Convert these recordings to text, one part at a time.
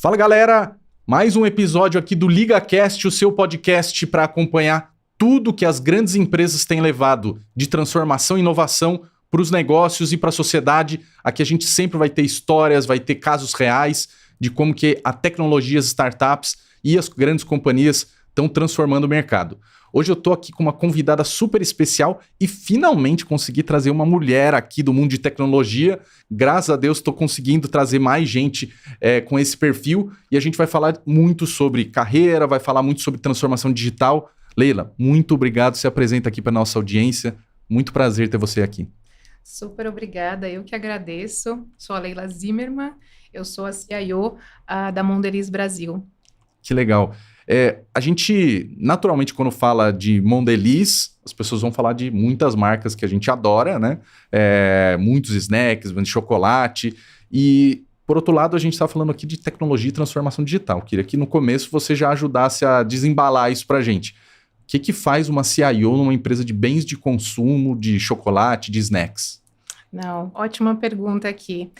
Fala, galera! Mais um episódio aqui do LigaCast, o seu podcast para acompanhar tudo que as grandes empresas têm levado de transformação e inovação para os negócios e para a sociedade. Aqui a gente sempre vai ter histórias, vai ter casos reais de como que a tecnologia, as startups e as grandes companhias estão transformando o mercado. Hoje eu estou aqui com uma convidada super especial e finalmente consegui trazer uma mulher aqui do mundo de tecnologia. Graças a Deus estou conseguindo trazer mais gente com esse perfil e a gente vai falar muito sobre carreira, vai falar muito sobre transformação digital. Leila, muito obrigado, se apresenta aqui para a nossa audiência. Muito prazer ter você aqui. Super obrigada, eu que agradeço. Sou a Leila Zimmermann, eu sou a CIO da Mondelez Brasil. Que legal. A gente, naturalmente, quando fala de Mondelez, as pessoas vão falar de muitas marcas que a gente adora, né? Muitos snacks, de chocolate. E, por outro lado, a gente está falando aqui de tecnologia e transformação digital. Queria que no começo você já ajudasse a desembalar isso para a gente. O que faz uma CIO numa empresa de bens de consumo, de chocolate, de snacks? Não, ótima pergunta aqui.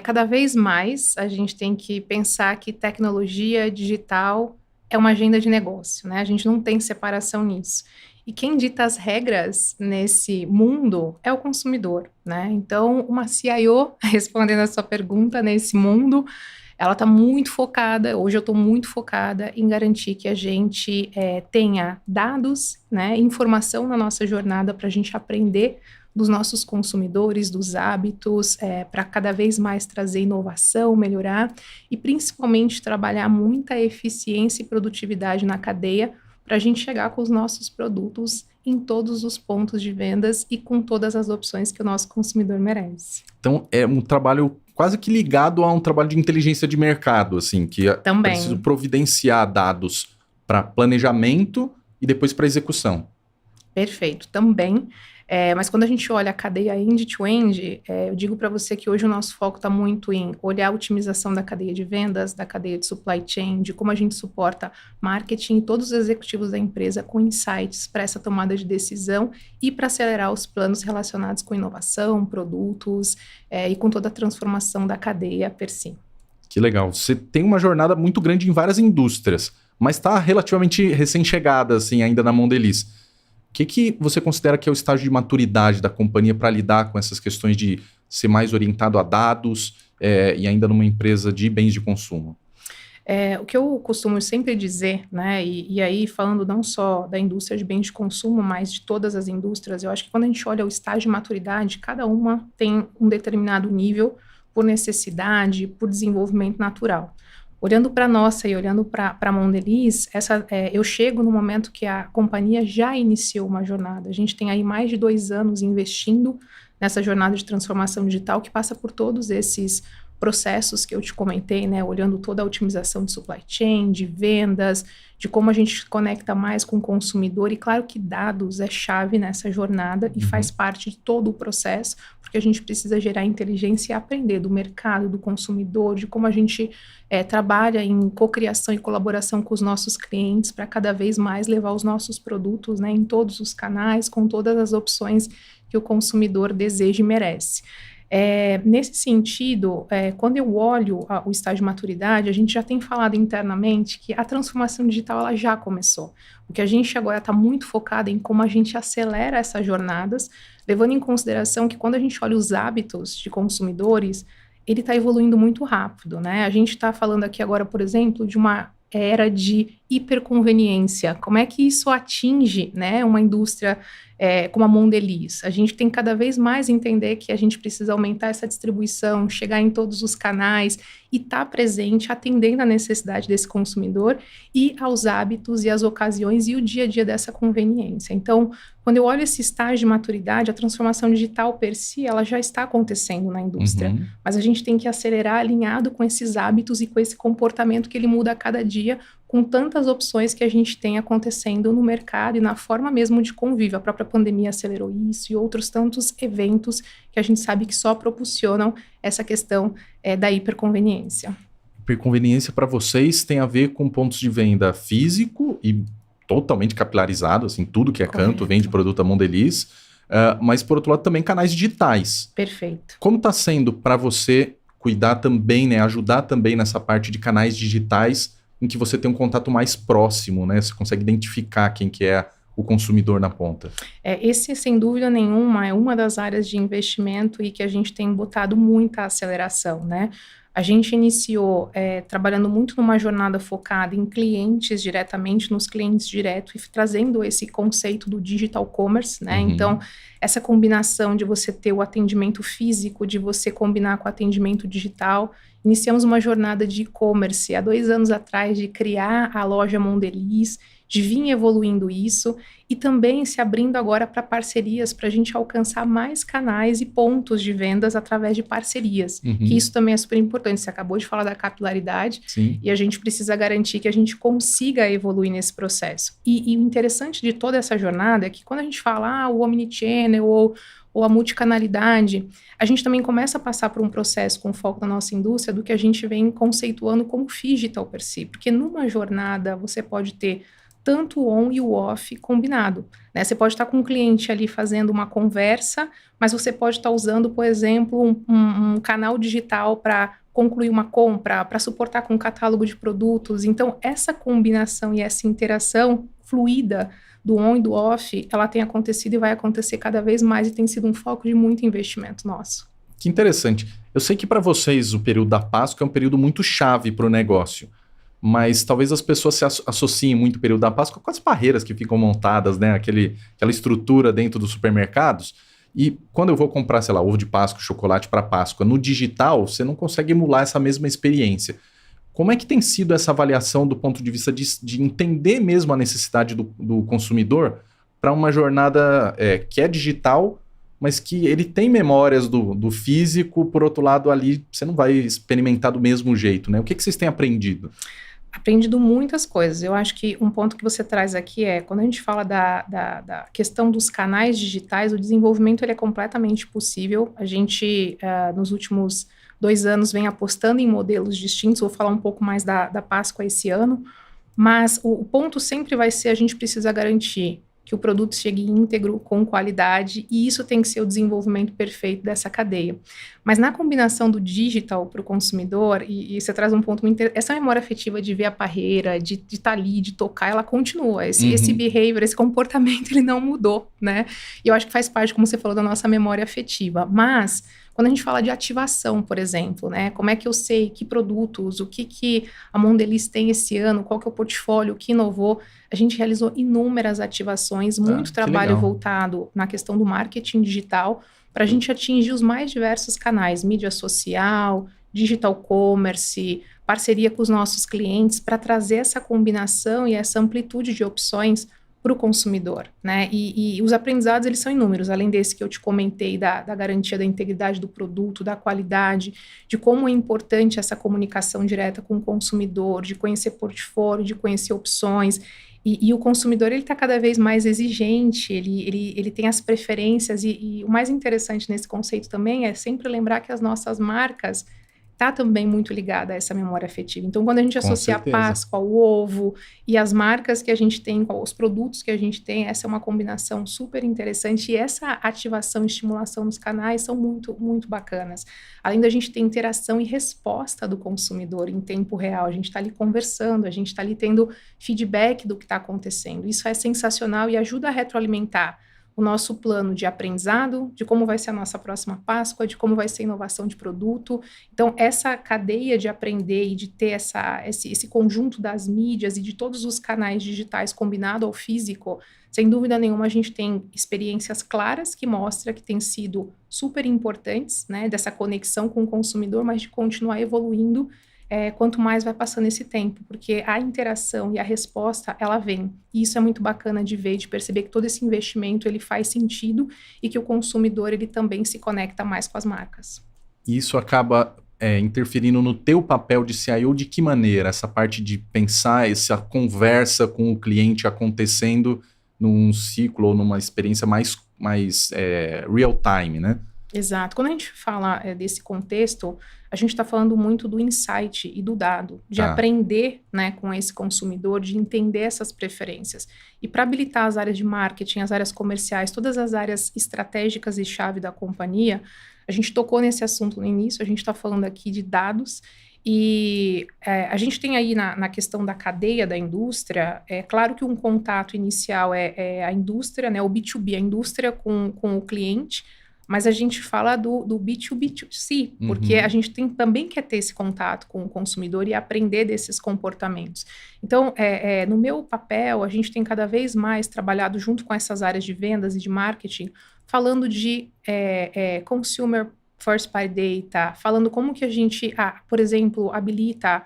Cada vez mais a gente tem que pensar que tecnologia digital é uma agenda de negócio, né? A gente não tem separação nisso. E quem dita as regras nesse mundo é o consumidor, né? Então, uma CIO, respondendo a sua pergunta, nesse mundo, ela está muito focada, hoje eu estou muito focada em garantir que a gente tenha dados, né, informação na nossa jornada para a gente aprender dos nossos consumidores, dos hábitos, para cada vez mais trazer inovação, melhorar e principalmente trabalhar muita eficiência e produtividade na cadeia para a gente chegar com os nossos produtos em todos os pontos de vendas e com todas as opções que o nosso consumidor merece. Então, é um trabalho quase que ligado a um trabalho de inteligência de mercado, assim, que Também. Preciso providenciar dados para planejamento e depois para execução. Perfeito, também. Mas quando a gente olha a cadeia end-to-end, eu digo para você que hoje o nosso foco está muito em olhar a otimização da cadeia de vendas, da cadeia de supply chain, de como a gente suporta marketing e todos os executivos da empresa com insights para essa tomada de decisão e para acelerar os planos relacionados com inovação, produtos e com toda a transformação da cadeia per si. Que legal. Você tem uma jornada muito grande em várias indústrias, mas está relativamente recém-chegada assim, ainda na Mondelez. O que você considera que é o estágio de maturidade da companhia para lidar com essas questões de ser mais orientado a dados e ainda numa empresa de bens de consumo? O que eu costumo sempre dizer, né, e aí falando não só da indústria de bens de consumo, mas de todas as indústrias, eu acho que quando a gente olha o estágio de maturidade, cada uma tem um determinado nível por necessidade, por desenvolvimento natural. Olhando para a nossa e olhando para a Mondelez, eu chego no momento que a companhia já iniciou uma jornada. A gente tem aí mais de 2 anos investindo nessa jornada de transformação digital que passa por todos esses processos que eu te comentei, né? Olhando toda a otimização de supply chain, de vendas, de como a gente conecta mais com o consumidor. E claro que dados é chave nessa jornada e faz parte de todo o processo, porque a gente precisa gerar inteligência e aprender do mercado, do consumidor, de como a gente trabalha em cocriação e colaboração com os nossos clientes para cada vez mais levar os nossos produtos, né, em todos os canais, com todas as opções que o consumidor deseja e merece. Nesse sentido, quando eu olho o estágio de maturidade, a gente já tem falado internamente que a transformação digital ela já começou. O que a gente agora está muito focado em como a gente acelera essas jornadas, levando em consideração que quando a gente olha os hábitos de consumidores, ele está evoluindo muito rápido, né? A gente está falando aqui agora, por exemplo, de uma era de hiperconveniência. Como é que isso atinge, né, uma indústria como a Mondelez? A gente tem cada vez mais entender que a gente precisa aumentar essa distribuição, chegar em todos os canais e estar presente, atendendo a necessidade desse consumidor e aos hábitos e às ocasiões e o dia a dia dessa conveniência. Então, quando eu olho esse estágio de maturidade, a transformação digital per si, ela já está acontecendo na indústria, mas a gente tem que acelerar alinhado com esses hábitos e com esse comportamento que ele muda a cada dia, com tantas opções que a gente tem acontecendo no mercado e na forma mesmo de convívio. A própria pandemia acelerou isso e outros tantos eventos que a gente sabe que só propulsionam essa questão da hiperconveniência. Hiperconveniência para vocês tem a ver com pontos de venda físico e totalmente capilarizado, assim, tudo que é Correto. canto vende produto da Mondelez, mas por outro lado também canais digitais. Perfeito. Como está sendo para você cuidar também, né, ajudar também nessa parte de canais digitais em que você tem um contato mais próximo, né? Você consegue identificar quem que é o consumidor na ponta. Esse, sem dúvida nenhuma, é uma das áreas de investimento e que a gente tem botado muita aceleração, né? A gente iniciou trabalhando muito numa jornada focada em clientes diretamente, nos clientes direto, e trazendo esse conceito do digital commerce, né? Uhum. Então, essa combinação de você ter o atendimento físico, de você combinar com o atendimento digital. Iniciamos uma jornada de e-commerce há 2 anos atrás, de criar a loja Mondelez, de vir evoluindo isso e também se abrindo agora para parcerias, para a gente alcançar mais canais e pontos de vendas através de parcerias, que isso também é super importante. Você acabou de falar da capilaridade. Sim. E a gente precisa garantir que a gente consiga evoluir nesse processo. E o interessante de toda essa jornada é que quando a gente fala o omnichannel ou a multicanalidade, a gente também começa a passar por um processo com foco na nossa indústria do que a gente vem conceituando como phygital per si, porque numa jornada você pode ter tanto o on e o off combinado, né? Você pode estar com um cliente ali fazendo uma conversa, mas você pode estar usando, por exemplo, um canal digital para concluir uma compra, para suportar com um catálogo de produtos. Então, essa combinação e essa interação fluida do on e do off, ela tem acontecido e vai acontecer cada vez mais e tem sido um foco de muito investimento nosso. Que interessante. Eu sei que para vocês o período da Páscoa é um período muito chave para o negócio. Mas talvez as pessoas se associem muito o período da Páscoa com as barreiras que ficam montadas, né? Aquela estrutura dentro dos supermercados. E quando eu vou comprar, sei lá, ovo de Páscoa, chocolate para Páscoa, no digital, você não consegue emular essa mesma experiência. Como é que tem sido essa avaliação do ponto de vista de entender mesmo a necessidade do consumidor para uma jornada que é digital, mas que ele tem memórias do físico, por outro lado ali você não vai experimentar do mesmo jeito, né? O que vocês têm aprendido? Aprendido muitas coisas. Eu acho que um ponto que você traz aqui quando a gente fala da questão dos canais digitais, o desenvolvimento ele é completamente possível. A gente, nos últimos 2 anos, vem apostando em modelos distintos. Vou falar um pouco mais da Páscoa esse ano, mas o ponto sempre vai ser a gente precisa garantir que o produto chegue íntegro, com qualidade, e isso tem que ser o desenvolvimento perfeito dessa cadeia. Mas na combinação do digital para o consumidor, e você traz um ponto muito interessante, essa memória afetiva de ver a parreira, de estar ali, de tocar, ela continua. Esse behavior, esse comportamento, ele não mudou, né? E eu acho que faz parte, como você falou, da nossa memória afetiva. Mas quando a gente fala de ativação, por exemplo, né? Como é que eu sei que produtos, o que a Mondelez tem esse ano, qual que é o portfólio, o que inovou? A gente realizou inúmeras ativações, muito trabalho voltado na questão do marketing digital, para a gente atingir os mais diversos canais, mídia social, digital commerce, parceria com os nossos clientes, para trazer essa combinação e essa amplitude de opções para o consumidor, né? E os aprendizados, eles são inúmeros, além desse que eu te comentei, da garantia da integridade do produto, da qualidade, de como é importante essa comunicação direta com o consumidor, de conhecer portfólio, de conhecer opções. E o consumidor, ele está cada vez mais exigente, ele tem as preferências, e o mais interessante nesse conceito também é sempre lembrar que as nossas marcas está também muito ligada a essa memória afetiva. Então, quando a gente associa a Páscoa, o ovo e as marcas que a gente tem, os produtos que a gente tem, essa é uma combinação super interessante, e essa ativação e estimulação nos canais são muito, muito bacanas. Além da gente ter interação e resposta do consumidor em tempo real, a gente está ali conversando, a gente está ali tendo feedback do que está acontecendo. Isso é sensacional e ajuda a retroalimentar o nosso plano de aprendizado, de como vai ser a nossa próxima Páscoa, de como vai ser a inovação de produto. Então, essa cadeia de aprender e de ter esse conjunto das mídias e de todos os canais digitais combinado ao físico, sem dúvida nenhuma, a gente tem experiências claras que mostram que têm sido super importantes, né, dessa conexão com o consumidor, mas de continuar evoluindo quanto mais vai passando esse tempo, porque a interação e a resposta, ela vem. E isso é muito bacana de ver, de perceber que todo esse investimento, ele faz sentido e que o consumidor, ele também se conecta mais com as marcas. Isso acaba interferindo no teu papel de CIO de que maneira? Essa parte de pensar, essa conversa com o cliente acontecendo num ciclo ou numa experiência mais real time, né? Exato. Quando a gente fala desse contexto, a gente está falando muito do insight e do dado, de aprender, né, com esse consumidor, de entender essas preferências. E para habilitar as áreas de marketing, as áreas comerciais, todas as áreas estratégicas e chave da companhia, A gente tocou nesse assunto no início, a gente está falando aqui de dados, e a gente tem aí na questão da cadeia da indústria, é claro que um contato inicial é a indústria, né, o B2B, a indústria com o cliente, mas a gente fala do B2B2C, porque a gente também quer ter esse contato com o consumidor e aprender desses comportamentos. Então, no meu papel, a gente tem cada vez mais trabalhado junto com essas áreas de vendas e de marketing, falando de consumer first party data, falando como que a gente, por exemplo, habilita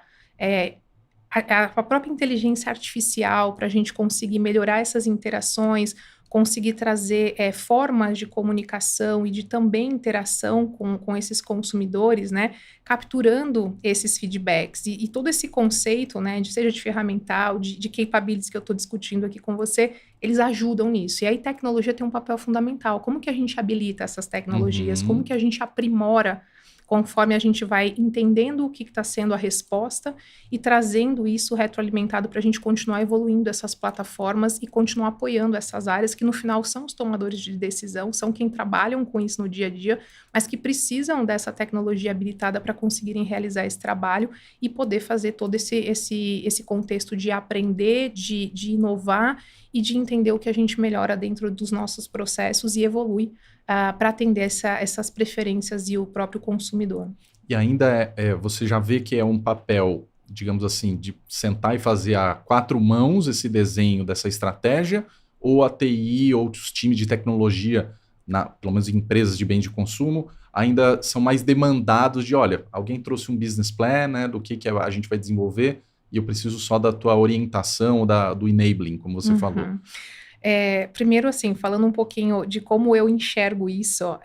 a própria inteligência artificial para a gente conseguir melhorar essas interações, conseguir trazer formas de comunicação e de também interação com esses consumidores, né, capturando esses feedbacks. E todo esse conceito, né, seja de ferramental, de capabilities que eu estou discutindo aqui com você, eles ajudam nisso. E aí tecnologia tem um papel fundamental. Como que a gente habilita essas tecnologias? Como que a gente aprimora conforme a gente vai entendendo o que está sendo a resposta e trazendo isso retroalimentado para a gente continuar evoluindo essas plataformas e continuar apoiando essas áreas que no final são os tomadores de decisão, são quem trabalham com isso no dia a dia, mas que precisam dessa tecnologia habilitada para conseguirem realizar esse trabalho e poder fazer todo esse contexto de aprender, de inovar e de entender o que a gente melhora dentro dos nossos processos e evolui para atender essas preferências e o próprio consumidor. E ainda você já vê que é um papel, digamos assim, de sentar e fazer a 4 mãos esse desenho dessa estratégia, ou a TI, outros times de tecnologia, pelo menos empresas de bens de consumo, ainda são mais demandados de, olha, alguém trouxe um business plan, né, do que a gente vai desenvolver, e eu preciso só da tua orientação, do enabling, como você falou. Primeiro, assim, falando um pouquinho de como eu enxergo isso,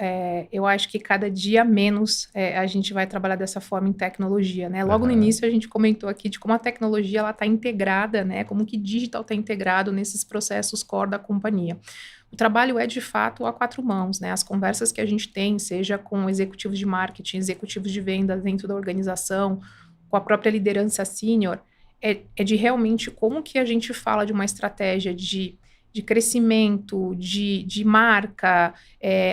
eu acho que cada dia menos a gente vai trabalhar dessa forma em tecnologia, né? Logo no início a gente comentou aqui de como a tecnologia ela está integrada, né? Como que digital está integrado nesses processos core da companhia. O trabalho é, de fato, a 4 mãos, né? As conversas que a gente tem, seja com executivos de marketing, executivos de vendas dentro da organização, com a própria liderança sênior, é de realmente como que a gente fala de uma estratégia de crescimento, de marca,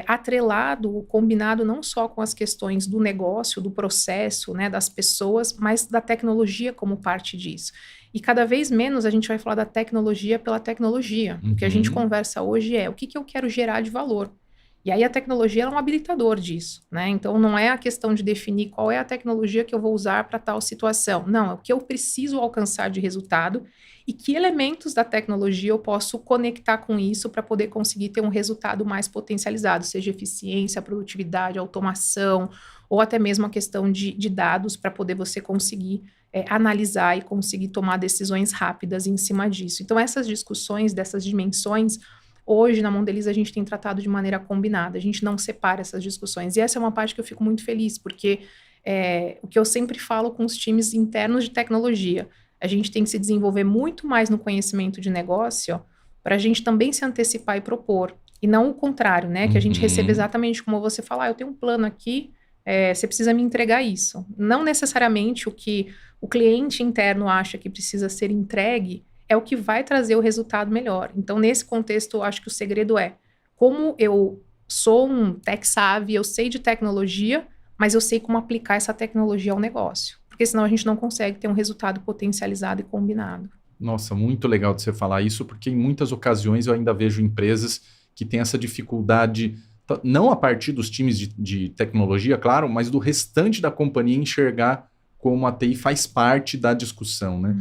atrelado, combinado não só com as questões do negócio, do processo, né, das pessoas, mas da tecnologia como parte disso. E cada vez menos a gente vai falar da tecnologia pela tecnologia. O que a gente conversa hoje é o que eu quero gerar de valor. E aí a tecnologia é um habilitador disso, né? Então não é a questão de definir qual é a tecnologia que eu vou usar para tal situação. Não, é o que eu preciso alcançar de resultado e que elementos da tecnologia eu posso conectar com isso para poder conseguir ter um resultado mais potencializado, seja eficiência, produtividade, automação, ou até mesmo a questão de dados para poder você conseguir analisar e conseguir tomar decisões rápidas em cima disso. Então essas discussões dessas dimensões, hoje, na Mondelez, a gente tem tratado de maneira combinada, a gente não separa essas discussões. E essa é uma parte que eu fico muito feliz, porque o que eu sempre falo com os times internos de tecnologia, a gente tem que se desenvolver muito mais no conhecimento de negócio para a gente também se antecipar e propor. E não o contrário, né? Que a gente receba exatamente como você falar, eu tenho um plano aqui, você precisa me entregar isso. Não necessariamente o que o cliente interno acha que precisa ser entregue é o que vai trazer o resultado melhor. Então, nesse contexto, eu acho que o segredo é como eu sou um tech savvy, eu sei de tecnologia, mas eu sei como aplicar essa tecnologia ao negócio. Porque senão a gente não consegue ter um resultado potencializado e combinado. Nossa, muito legal de você falar isso, porque em muitas ocasiões eu ainda vejo empresas que têm essa dificuldade, não a partir dos times de tecnologia, claro, mas do restante da companhia enxergar como a TI faz parte da discussão, né?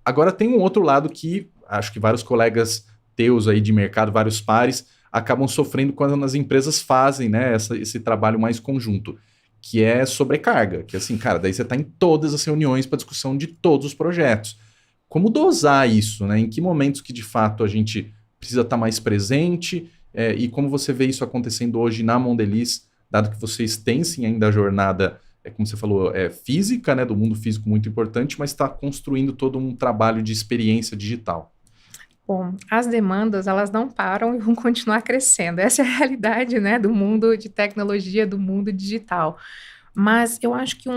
Agora tem um outro lado que acho que vários colegas teus aí de mercado, vários pares, acabam sofrendo quando as empresas fazem, né, esse trabalho mais conjunto, que é sobrecarga, que assim, cara, daí você está em todas as reuniões para discussão de todos os projetos. Como dosar isso, né? Em que momentos que de fato a gente precisa estar mais presente e como você vê isso acontecendo hoje na Mondelez, dado que vocês têm sim ainda a jornada, como você falou, física, né, do mundo físico muito importante, mas está construindo todo um trabalho de experiência digital. Bom, as demandas, elas não param e vão continuar crescendo. Essa é a realidade, né, do mundo de tecnologia, do mundo digital. Mas eu acho que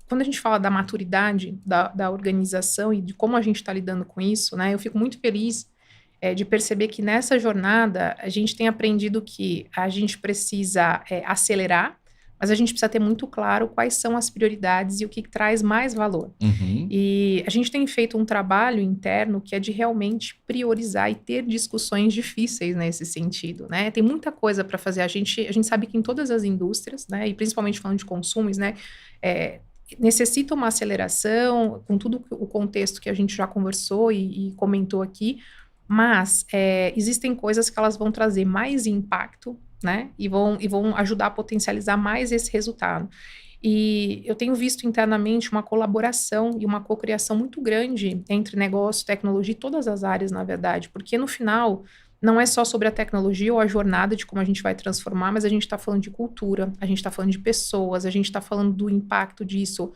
quando a gente fala da maturidade da organização e de como a gente está lidando com isso, né, eu fico muito feliz de perceber que nessa jornada a gente tem aprendido que a gente precisa acelerar, mas a gente precisa ter muito claro quais são as prioridades e o que traz mais valor. Uhum. E a gente tem feito um trabalho interno que é de realmente priorizar e ter discussões difíceis nesse sentido, né? Tem muita coisa para fazer. A gente sabe que em todas as indústrias, né, e principalmente falando de consumos, né, necessita uma aceleração, com tudo o contexto que a gente já conversou e comentou aqui, mas existem coisas que elas vão trazer mais impacto, né? E vão ajudar a potencializar mais esse resultado. E eu tenho visto internamente uma colaboração e uma cocriação muito grande entre negócio, tecnologia e todas as áreas, na verdade, porque no final não é só sobre a tecnologia ou a jornada de como a gente vai transformar, mas a gente está falando de cultura, a gente está falando de pessoas, a gente está falando do impacto disso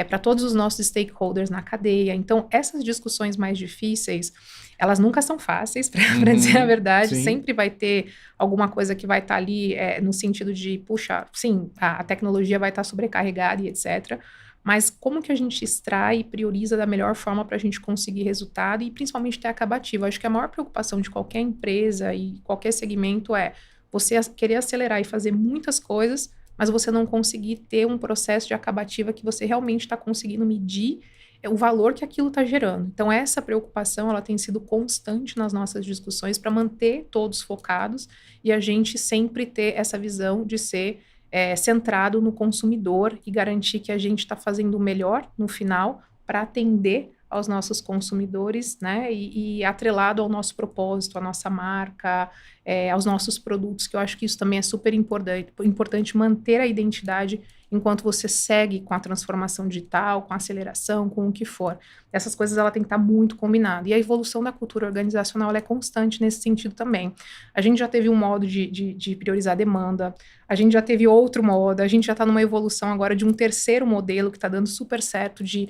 para todos os nossos stakeholders na cadeia. Então, essas discussões mais difíceis, elas nunca são fáceis, para dizer a verdade. Sim. Sempre vai ter alguma coisa que vai estar ali no sentido de, puxa, sim, a tecnologia vai estar sobrecarregada e etc. Mas como que a gente extrai e prioriza da melhor forma para a gente conseguir resultado e principalmente ter acabativo? Acho que a maior preocupação de qualquer empresa e qualquer segmento é você querer acelerar e fazer muitas coisas, mas você não conseguir ter um processo de acabativa que você realmente está conseguindo medir o valor que aquilo está gerando. Então, essa preocupação, ela tem sido constante nas nossas discussões para manter todos focados e a gente sempre ter essa visão de ser centrado no consumidor e garantir que a gente está fazendo o melhor no final para atender aos nossos consumidores, né, e atrelado ao nosso propósito, à nossa marca, aos nossos produtos, que eu acho que isso também é super importante manter a identidade enquanto você segue com a transformação digital, com a aceleração, com o que for. Essas coisas ela tem que estar muito combinada. E a evolução da cultura organizacional ela é constante nesse sentido também. A gente já teve um modo de priorizar a demanda, a gente já teve outro modo, a gente já está numa evolução agora de um terceiro modelo que está dando super certo de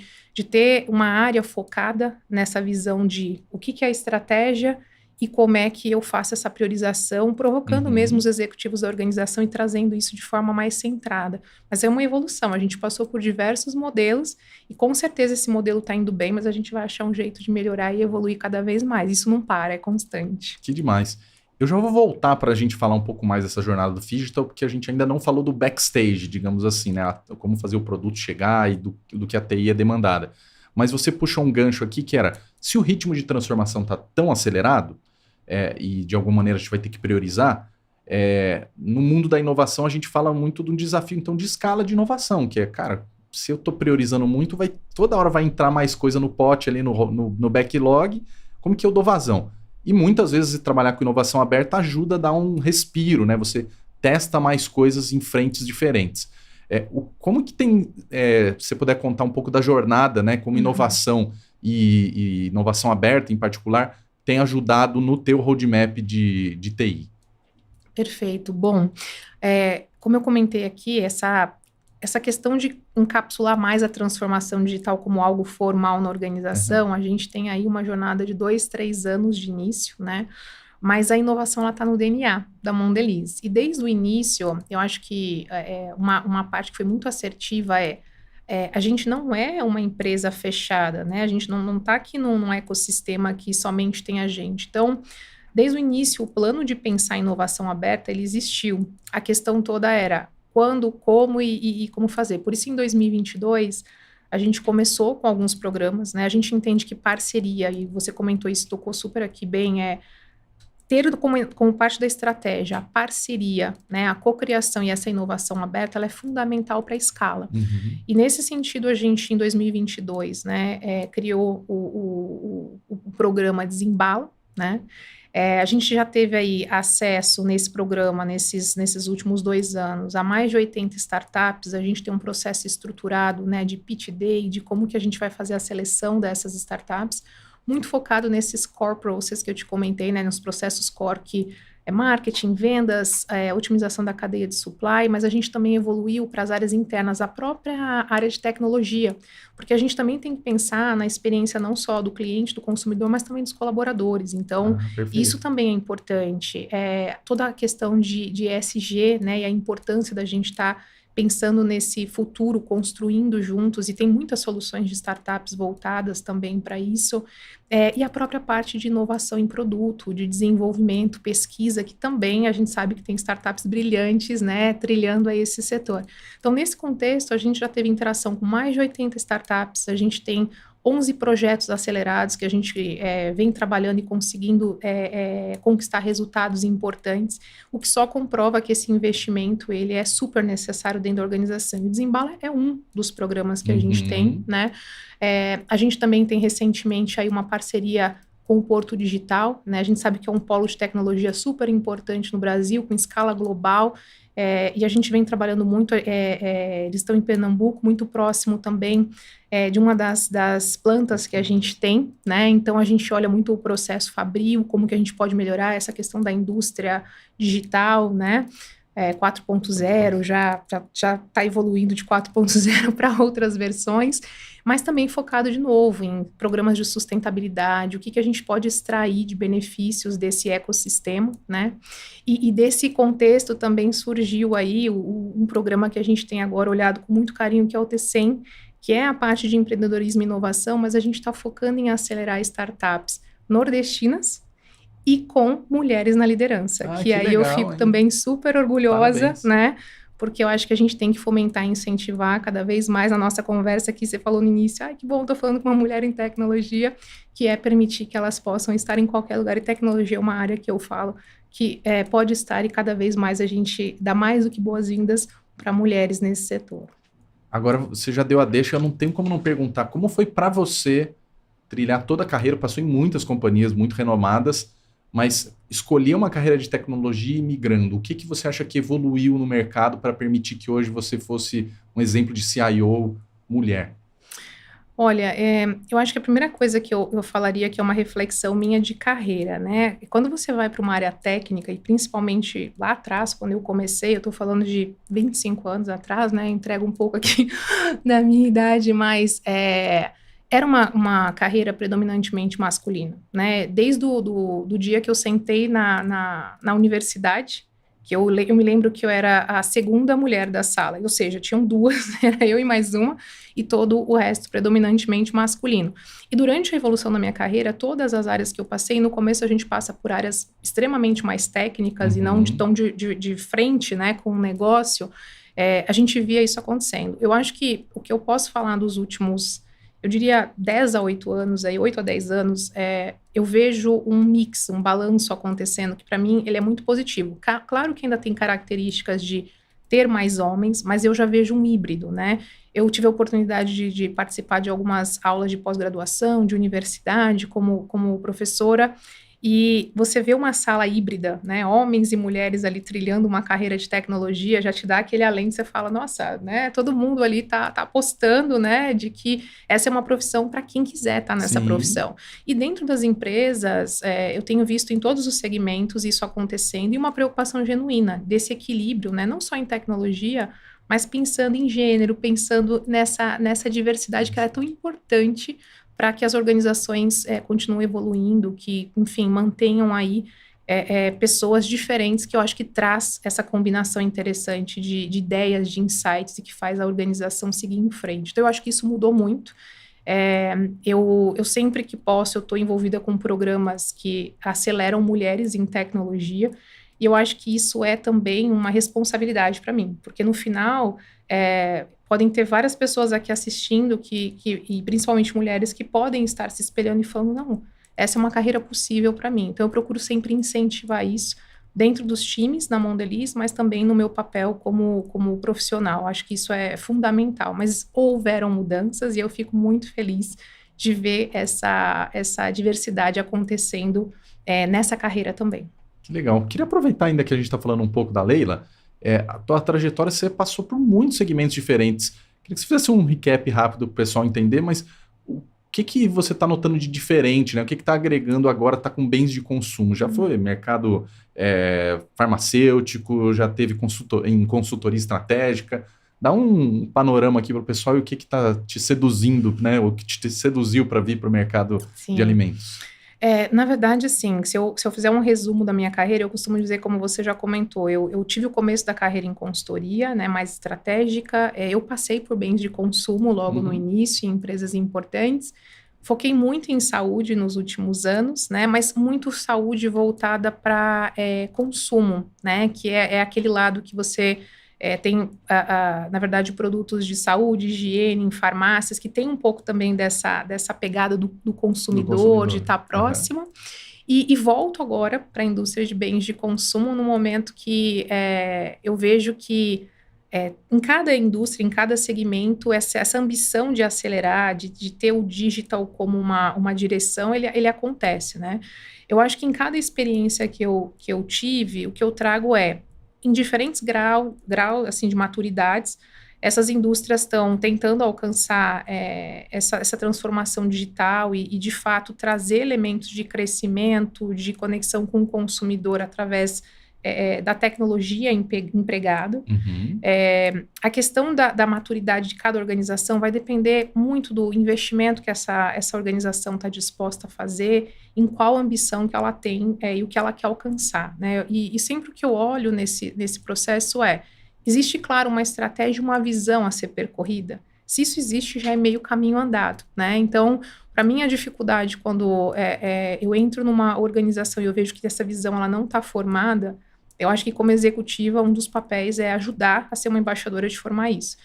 ter uma área focada nessa visão de o que é a estratégia e como é que eu faço essa priorização, provocando mesmo os executivos da organização e trazendo isso de forma mais centrada. Mas é uma evolução, a gente passou por diversos modelos e com certeza esse modelo está indo bem, mas a gente vai achar um jeito de melhorar e evoluir cada vez mais. Isso não para, é constante. Que demais. Eu já vou voltar para a gente falar um pouco mais dessa jornada do Phygital, porque a gente ainda não falou do backstage, digamos assim, né? Como fazer o produto chegar e do que a TI é demandada. Mas você puxou um gancho aqui que era, se o ritmo de transformação está tão acelerado, e de alguma maneira a gente vai ter que priorizar, no mundo da inovação a gente fala muito de um desafio, então, de escala de inovação, que é, cara, se eu estou priorizando muito, toda hora vai entrar mais coisa no pote ali, no backlog, como que eu dou vazão? E muitas vezes trabalhar com inovação aberta ajuda a dar um respiro, né? Você testa mais coisas em frentes diferentes. Como que tem, se você puder contar um pouco da jornada, né? Como inovação e inovação aberta em particular tem ajudado no teu roadmap de TI? Perfeito. Bom, como eu comentei aqui, essa questão de encapsular mais a transformação digital como algo formal na organização, a gente tem aí uma jornada de 2, 3 anos de início, né? Mas a inovação está no DNA da Mondelez. E desde o início, eu acho que uma parte que foi muito assertiva a gente não é uma empresa fechada, né? A gente não está aqui num ecossistema que somente tem a gente. Então, desde o início, o plano de pensar em inovação aberta, ele existiu. A questão toda era quando, como e como fazer. Por isso, em 2022, a gente começou com alguns programas, né? A gente entende que parceria, e você comentou isso, tocou super aqui bem, ter como parte da estratégia a parceria, né, a cocriação e essa inovação aberta, ela é fundamental para a escala. E nesse sentido, a gente, em 2022, né, criou o programa Desembala, né? A gente já teve aí acesso nesse programa, nesses últimos 2 anos, a mais de 80 startups. A gente tem um processo estruturado, né, de pitch day, de como que a gente vai fazer a seleção dessas startups, muito focado nesses core processes que eu te comentei, né, nos processos core que é marketing, vendas, otimização da cadeia de supply, mas a gente também evoluiu para as áreas internas, a própria área de tecnologia, porque a gente também tem que pensar na experiência não só do cliente, do consumidor, mas também dos colaboradores. Então, isso também é importante. Toda a questão de ESG, né, e a importância da gente estar pensando nesse futuro, construindo juntos, e tem muitas soluções de startups voltadas também para isso, e a própria parte de inovação em produto, de desenvolvimento, pesquisa, que também a gente sabe que tem startups brilhantes, né, trilhando aí esse setor. Então, nesse contexto, a gente já teve interação com mais de 80 startups, a gente tem 11 projetos acelerados que a gente vem trabalhando e conseguindo conquistar resultados importantes, o que só comprova que esse investimento ele é super necessário dentro da organização. O Desembala é um dos programas que a gente tem, né? A gente também tem recentemente aí uma parceria com o Porto Digital, né? A gente sabe que é um polo de tecnologia super importante no Brasil, com escala global, e a gente vem trabalhando muito, eles estão em Pernambuco, muito próximo também de uma das plantas que a gente tem, né? Então a gente olha muito o processo fabril, como que a gente pode melhorar essa questão da indústria digital, né? 4.0 já está evoluindo de 4.0 para outras versões, mas também focado de novo em programas de sustentabilidade, o que a gente pode extrair de benefícios desse ecossistema, né? E desse contexto também surgiu aí um programa que a gente tem agora olhado com muito carinho, que é o T100, que é a parte de empreendedorismo e inovação, mas a gente está focando em acelerar startups nordestinas e com mulheres na liderança, que aí legal, eu fico também super orgulhosa, parabéns, né? Porque eu acho que a gente tem que fomentar e incentivar cada vez mais a nossa conversa aqui. Você falou no início, que bom, tô falando com uma mulher em tecnologia, que é permitir que elas possam estar em qualquer lugar. E tecnologia é uma área que eu falo que pode estar, e cada vez mais a gente dá mais do que boas-vindas para mulheres nesse setor. Agora, você já deu a deixa, eu não tenho como não perguntar, como foi para você trilhar toda a carreira, passou em muitas companhias muito renomadas, mas escolher uma carreira de tecnologia e migrando, o que você acha que evoluiu no mercado para permitir que hoje você fosse um exemplo de CIO mulher? Olha, eu acho que a primeira coisa que eu falaria que é uma reflexão minha de carreira, né? Quando você vai para uma área técnica, e principalmente lá atrás, quando eu comecei, eu estou falando de 25 anos atrás, né? Entrego um pouco aqui da minha idade, mas era uma carreira predominantemente masculina, né? Desde do dia que eu sentei na universidade, que eu me lembro que eu era a segunda mulher da sala, ou seja, tinham duas, era eu e mais uma, e todo o resto predominantemente masculino. E durante a evolução da minha carreira, todas as áreas que eu passei, no começo a gente passa por áreas extremamente mais técnicas e não tão de frente, né, com o negócio, a gente via isso acontecendo. Eu acho que o que eu posso falar dos últimos, eu diria 10 a 8 anos, 8 a 10 anos, eu vejo um mix, um balanço acontecendo, que para mim ele é muito positivo. Claro que ainda tem características de ter mais homens, mas eu já vejo um híbrido, né? Eu tive a oportunidade de participar de algumas aulas de pós-graduação, de universidade, como professora, e você vê uma sala híbrida, né, homens e mulheres ali trilhando uma carreira de tecnologia, já te dá aquele alento, você fala, nossa, né, todo mundo ali tá apostando, né, de que essa é uma profissão para quem quiser estar nessa profissão. E dentro das empresas, eu tenho visto em todos os segmentos isso acontecendo, e uma preocupação genuína desse equilíbrio, né, não só em tecnologia, mas pensando em gênero, pensando nessa diversidade que ela é tão importante para que as organizações continuem evoluindo, que, enfim, mantenham aí pessoas diferentes, que eu acho que traz essa combinação interessante de ideias, de insights, e que faz a organização seguir em frente. Então, eu acho que isso mudou muito. Eu sempre que posso, eu estou envolvida com programas que aceleram mulheres em tecnologia, e eu acho que isso é também uma responsabilidade para mim, porque no final podem ter várias pessoas aqui assistindo, e principalmente mulheres, que podem estar se espelhando e falando, não, essa é uma carreira possível para mim. Então eu procuro sempre incentivar isso dentro dos times da Mondelez, mas também no meu papel como profissional. Acho que isso é fundamental, mas houveram mudanças e eu fico muito feliz de ver essa diversidade acontecendo nessa carreira também. Que legal. Queria aproveitar ainda que a gente está falando um pouco da Leila, a tua trajetória, você passou por muitos segmentos diferentes. Queria que você fizesse um recap rápido para o pessoal entender, mas o que você está notando de diferente, né? O que está agregando agora, está com bens de consumo? Já foi mercado farmacêutico, já teve em consultoria estratégica. Dá um panorama aqui para o pessoal e o que está te seduzindo, né? O que te seduziu para vir para o mercado de alimentos. Na verdade, assim, se eu fizer um resumo da minha carreira, eu costumo dizer, como você já comentou, eu tive o começo da carreira em consultoria, né, mais estratégica, eu passei por bens de consumo logo no início, em empresas importantes, foquei muito em saúde nos últimos anos, né, mas muito saúde voltada para consumo, né, que é aquele lado que você tem, na verdade, produtos de saúde, higiene, em farmácias, que tem um pouco também dessa pegada do consumidor, de estar próximo. E volto agora para a indústria de bens de consumo no momento que eu vejo que em cada indústria, em cada segmento, essa ambição de acelerar, de ter o digital como uma direção, ele acontece, né? Eu acho que em cada experiência que eu tive, o que eu trago em diferentes graus assim, de maturidades, essas indústrias estão tentando alcançar essa transformação digital e, de fato, trazer elementos de crescimento, de conexão com o consumidor através da tecnologia empregada. A questão da maturidade de cada organização vai depender muito do investimento que essa organização está disposta a fazer, em qual ambição que ela tem e o que ela quer alcançar, né? E sempre o que eu olho nesse processo existe, claro, uma estratégia, uma visão a ser percorrida. Se isso existe, já é meio caminho andado, né? Então, para mim, a dificuldade quando eu entro numa organização e eu vejo que essa visão ela não está formada, eu acho que, como executiva, um dos papéis é ajudar a ser uma embaixadora de formar isso.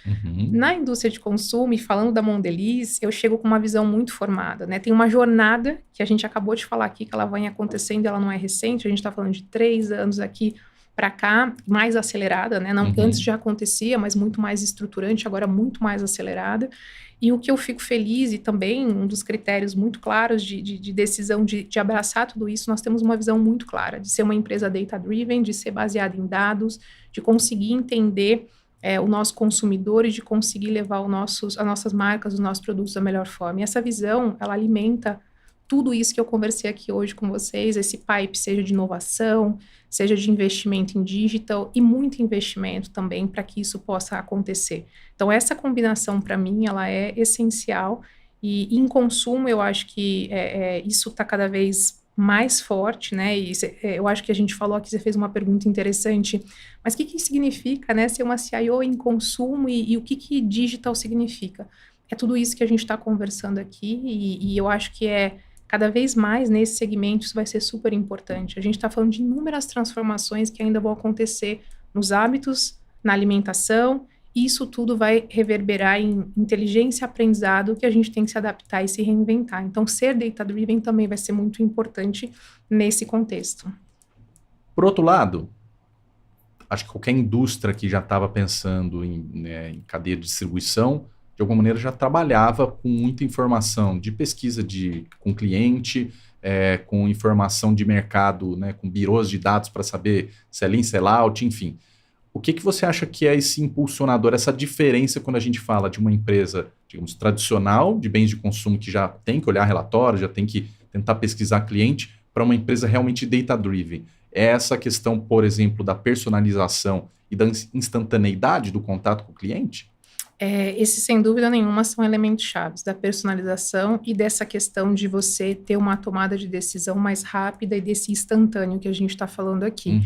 Na indústria de consumo, e falando da Mondelez, eu chego com uma visão muito formada, né? Tem uma jornada que a gente acabou de falar aqui, que ela vem acontecendo, ela não é recente, a gente está falando de 3 anos aqui para cá, mais acelerada, né? Não que antes já acontecia, mas muito mais estruturante, agora muito mais acelerada. E o que eu fico feliz, e também um dos critérios muito claros de decisão de abraçar tudo isso, nós temos uma visão muito clara de ser uma empresa data-driven, de ser baseada em dados, de conseguir entender o nosso consumidor e de conseguir levar as nossas marcas, os nossos produtos da melhor forma. E essa visão, ela alimenta tudo isso que eu conversei aqui hoje com vocês, esse pipe, seja de inovação, seja de investimento em digital e muito investimento também para que isso possa acontecer. Então, essa combinação, para mim, ela é essencial e em consumo eu acho que isso está cada vez mais forte, né? E eu acho que a gente falou aqui, você fez uma pergunta interessante, mas o que significa, né, ser uma CIO em consumo e o que digital significa? É tudo isso que a gente está conversando aqui e eu acho que cada vez mais nesse segmento isso vai ser super importante. A gente está falando de inúmeras transformações que ainda vão acontecer nos hábitos, na alimentação, e isso tudo vai reverberar em inteligência e aprendizado que a gente tem que se adaptar e se reinventar. Então, ser data-driven também vai ser muito importante nesse contexto. Por outro lado, acho que qualquer indústria que já estava pensando em cadeia de distribuição, de alguma maneira já trabalhava com muita informação de pesquisa com cliente, com informação de mercado, né, com birôs de dados para saber sell-in, sell-out, enfim. O que você acha que é esse impulsionador, essa diferença quando a gente fala de uma empresa, digamos, tradicional, de bens de consumo que já tem que olhar relatório, já tem que tentar pesquisar cliente, para uma empresa realmente data-driven? É essa questão, por exemplo, da personalização e da instantaneidade do contato com o cliente? Esses, sem dúvida nenhuma, são elementos chaves da personalização e dessa questão de você ter uma tomada de decisão mais rápida e desse instantâneo que a gente está falando aqui.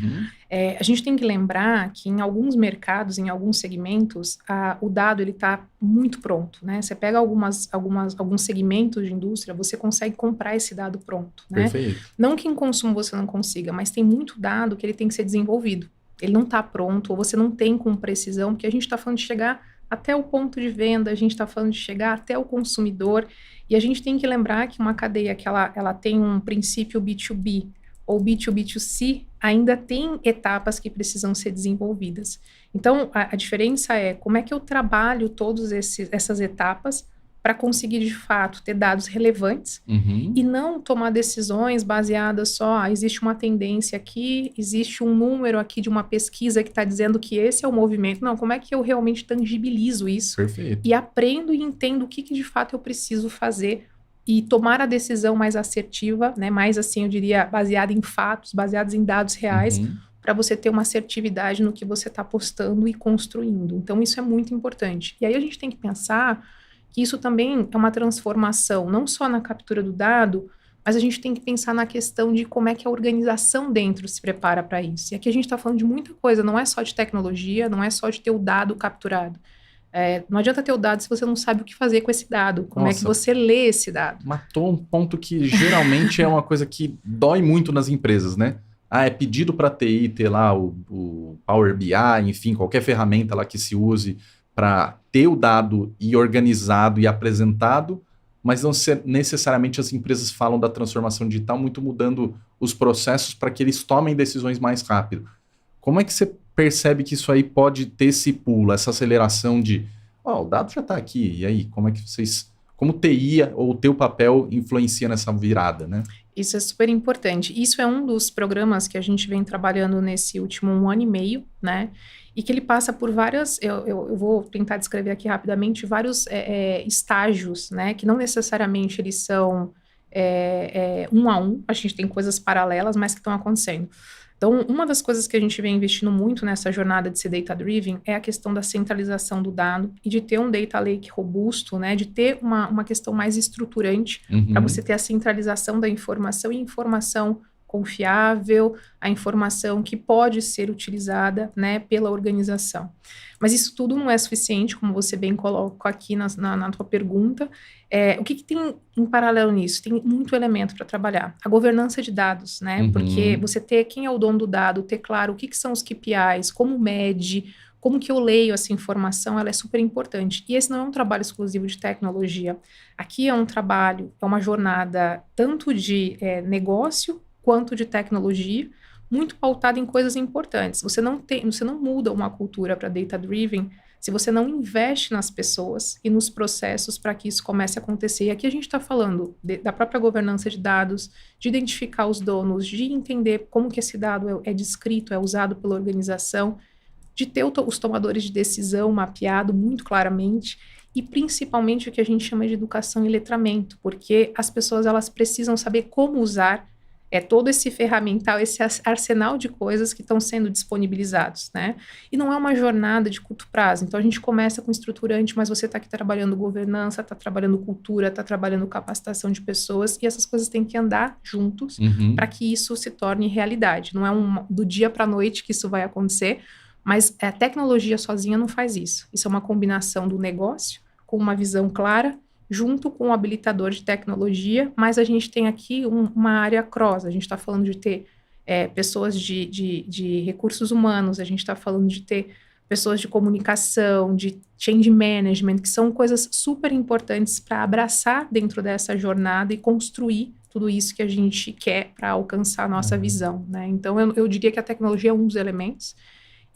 A gente tem que lembrar que em alguns mercados, em alguns segmentos, o dado está muito pronto, né? Você pega alguns segmentos de indústria, você consegue comprar esse dado pronto, né? Perfeito. Não que em consumo você não consiga, mas tem muito dado que ele tem que ser desenvolvido. Ele não está pronto, ou você não tem com precisão, porque a gente está falando de chegar até o ponto de venda, a gente está falando de chegar até o consumidor, e a gente tem que lembrar que uma cadeia que ela tem um princípio B2B ou B2B2C, ainda tem etapas que precisam ser desenvolvidas. Então, a diferença é como é que eu trabalho todas essas etapas para conseguir, de fato, ter dados relevantes e não tomar decisões baseadas só, existe uma tendência aqui, existe um número aqui de uma pesquisa que está dizendo que esse é o movimento. Não, como é que eu realmente tangibilizo isso? Perfeito. E aprendo e entendo o que de fato eu preciso fazer e tomar a decisão mais assertiva, né, mais assim, eu diria, baseada em fatos, baseados em dados reais, para você ter uma assertividade no que você está postando e construindo. Então, isso é muito importante. E aí a gente tem que pensar que isso também é uma transformação, não só na captura do dado, mas a gente tem que pensar na questão de como é que a organização dentro se prepara para isso. E aqui a gente está falando de muita coisa, não é só de tecnologia, não é só de ter o dado capturado. Não adianta ter o dado se você não sabe o que fazer com esse dado, como é que você lê esse dado. Matou um ponto que geralmente é uma coisa que dói muito nas empresas, né? É pedido para TI ter lá o Power BI, enfim, qualquer ferramenta lá que se use para ter o dado e organizado e apresentado, mas não necessariamente as empresas falam da transformação digital muito mudando os processos para que eles tomem decisões mais rápido. Como é que você percebe que isso aí pode ter esse pulo, essa aceleração de, o dado já está aqui, e aí, como é que como TI ou o teu papel influencia nessa virada, né? Isso é super importante. Isso é um dos programas que a gente vem trabalhando nesse último 1 ano e meio, né? E que ele passa por várias, eu vou tentar descrever aqui rapidamente, vários estágios, né? Que não necessariamente eles são um a um, a gente tem coisas paralelas, mas que estão acontecendo. Então, uma das coisas que a gente vem investindo muito nessa jornada de ser data-driven é a questão da centralização do dado e de ter um data lake robusto, né? De ter uma questão mais estruturante para você ter a centralização da informação e informação confiável, a informação que pode ser utilizada, né, pela organização. Mas isso tudo não é suficiente, como você bem coloca aqui na tua pergunta. O que tem em paralelo nisso? Tem muito elemento para trabalhar. A governança de dados, né? Porque você ter quem é o dono do dado, ter claro o que são os KPIs, como mede, como que eu leio essa informação, ela é super importante. E esse não é um trabalho exclusivo de tecnologia. Aqui é um trabalho, é uma jornada tanto de negócio quanto de tecnologia, muito pautada em coisas importantes. Você não muda uma cultura para data-driven se você não investe nas pessoas e nos processos para que isso comece a acontecer. E aqui a gente está falando da própria governança de dados, de identificar os donos, de entender como que esse dado é descrito, é usado pela organização, de ter os tomadores de decisão mapeado muito claramente e principalmente o que a gente chama de educação e letramento, porque as pessoas elas precisam saber como usar todo esse ferramental, esse arsenal de coisas que estão sendo disponibilizados, né? E não é uma jornada de curto prazo. Então, a gente começa com estruturante, mas você está aqui trabalhando governança, está trabalhando cultura, está trabalhando capacitação de pessoas, e essas coisas têm que andar juntos para que isso se torne realidade. Não é do dia para a noite que isso vai acontecer, mas a tecnologia sozinha não faz isso. Isso é uma combinação do negócio com uma visão clara, junto com o habilitador de tecnologia, mas a gente tem aqui uma área cross, a gente está falando de ter pessoas de recursos humanos, a gente está falando de ter pessoas de comunicação, de change management, que são coisas super importantes para abraçar dentro dessa jornada e construir tudo isso que a gente quer para alcançar a nossa visão, né? Então, eu diria que a tecnologia é um dos elementos.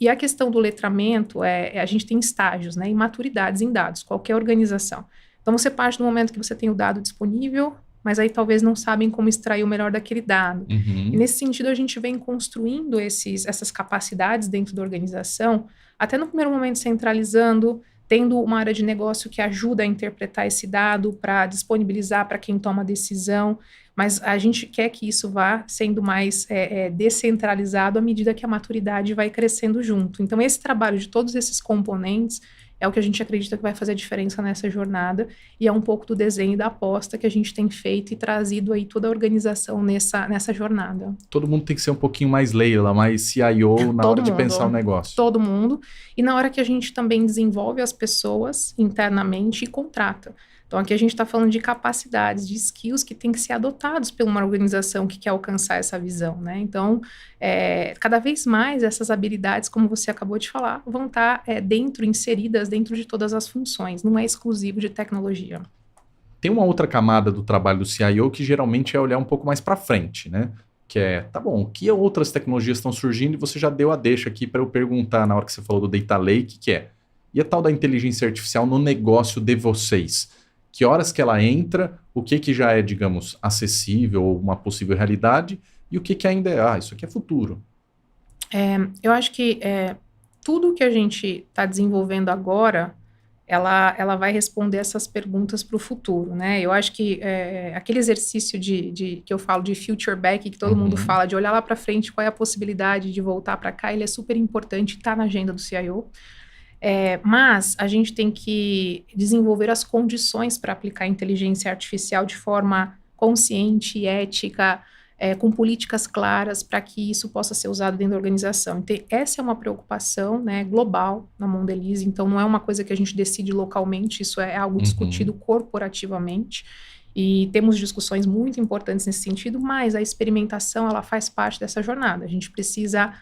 E a questão do letramento, a gente tem estágios, né, e maturidades em dados, qualquer organização. Então, você parte do momento que você tem o dado disponível, mas aí talvez não sabem como extrair o melhor daquele dado. E nesse sentido, a gente vem construindo essas capacidades dentro da organização, até no primeiro momento centralizando, tendo uma área de negócio que ajuda a interpretar esse dado para disponibilizar para quem toma a decisão, mas a gente quer que isso vá sendo mais descentralizado à medida que a maturidade vai crescendo junto. Então, esse trabalho de todos esses componentes é o que a gente acredita que vai fazer a diferença nessa jornada e é um pouco do desenho e da aposta que a gente tem feito e trazido aí toda a organização nessa jornada. Todo mundo tem que ser um pouquinho mais Leila, mais CIO na hora de pensar o negócio. Todo mundo. E na hora que a gente também desenvolve as pessoas internamente e contrata. Então, aqui a gente está falando de capacidades, de skills que têm que ser adotados por uma organização que quer alcançar essa visão, né? Então, cada vez mais essas habilidades, como você acabou de falar, vão estar inseridas dentro de todas as funções. Não é exclusivo de tecnologia. Tem uma outra camada do trabalho do CIO que geralmente é olhar um pouco mais para frente, né? Que tá bom, que outras tecnologias estão surgindo? E você já deu a deixa aqui para eu perguntar na hora que você falou do Data Lake, e a tal da inteligência artificial no negócio de vocês? Que horas que ela entra, o que já é, digamos, acessível ou uma possível realidade, e o que ainda isso aqui é futuro. Eu acho que tudo que a gente está desenvolvendo agora, ela vai responder essas perguntas para o futuro, né? Eu acho que aquele exercício que eu falo de future back, que todo mundo fala, de olhar lá para frente, qual é a possibilidade de voltar para cá, ele é super importante, está na agenda do CIO. Mas a gente tem que desenvolver as condições para aplicar a inteligência artificial de forma consciente e ética, com políticas claras para que isso possa ser usado dentro da organização. Então, essa é uma preocupação, né, global na Mondelez, então não é uma coisa que a gente decide localmente, isso é algo discutido corporativamente, e temos discussões muito importantes nesse sentido, mas a experimentação, ela faz parte dessa jornada. A gente precisa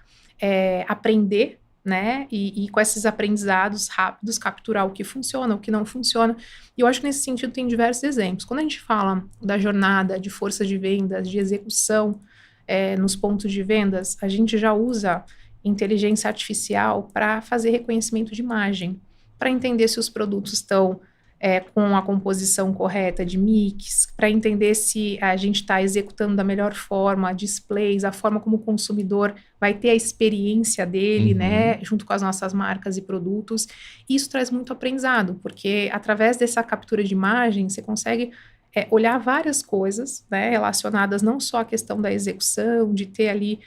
aprender, né, e com esses aprendizados rápidos, capturar o que funciona, o que não funciona. E eu acho que nesse sentido tem diversos exemplos. Quando a gente fala da jornada de forças de vendas, de execução nos pontos de vendas, a gente já usa inteligência artificial para fazer reconhecimento de imagem, para entender se os produtos estão com a composição correta de mix, para entender se a gente está executando da melhor forma, displays, a forma como o consumidor vai ter a experiência dele, né, junto com as nossas marcas e produtos. E isso traz muito aprendizado, porque através dessa captura de imagem, você consegue olhar várias coisas, né, relacionadas não só à questão da execução, de ter ali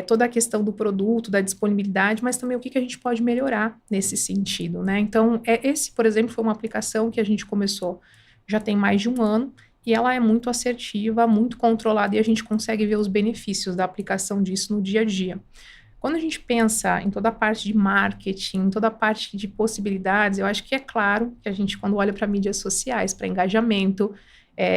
toda a questão do produto, da disponibilidade, mas também o que a gente pode melhorar nesse sentido, né? Então, esse, por exemplo, foi uma aplicação que a gente começou já tem mais de um ano, e ela é muito assertiva, muito controlada, e a gente consegue ver os benefícios da aplicação disso no dia a dia. Quando a gente pensa em toda a parte de marketing, toda a parte de possibilidades, eu acho que é claro que a gente, quando olha para mídias sociais, para engajamento,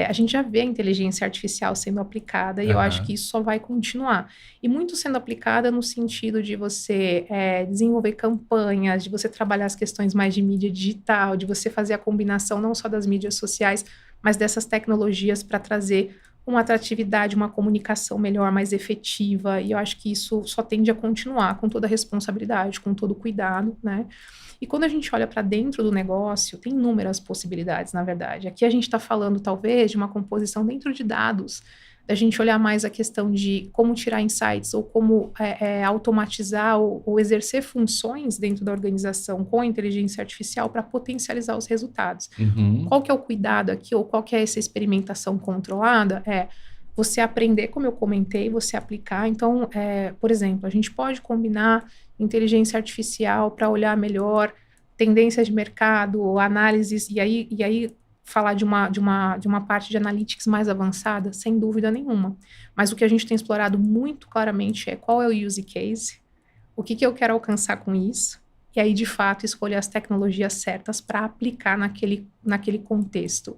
a gente já vê a inteligência artificial sendo aplicada, e eu acho que isso só vai continuar. E muito sendo aplicada no sentido de você desenvolver campanhas, de você trabalhar as questões mais de mídia digital, de você fazer a combinação não só das mídias sociais, mas dessas tecnologias para trazer uma atratividade, uma comunicação melhor, mais efetiva, e eu acho que isso só tende a continuar com toda a responsabilidade, com todo o cuidado, né? E quando a gente olha para dentro do negócio, tem inúmeras possibilidades, na verdade. Aqui a gente está falando, talvez, de uma composição dentro de dados, da gente olhar mais a questão de como tirar insights ou como automatizar ou exercer funções dentro da organização com a inteligência artificial para potencializar os resultados. Qual que é o cuidado aqui, ou qual que é essa experimentação controlada? Você aprender, como eu comentei, você aplicar. Então, por exemplo, a gente pode combinar inteligência artificial para olhar melhor tendências de mercado, análises, e aí falar de uma parte de analytics mais avançada, sem dúvida nenhuma. Mas o que a gente tem explorado muito claramente é qual é o use case, o que eu quero alcançar com isso, e aí, de fato, escolher as tecnologias certas para aplicar naquele contexto.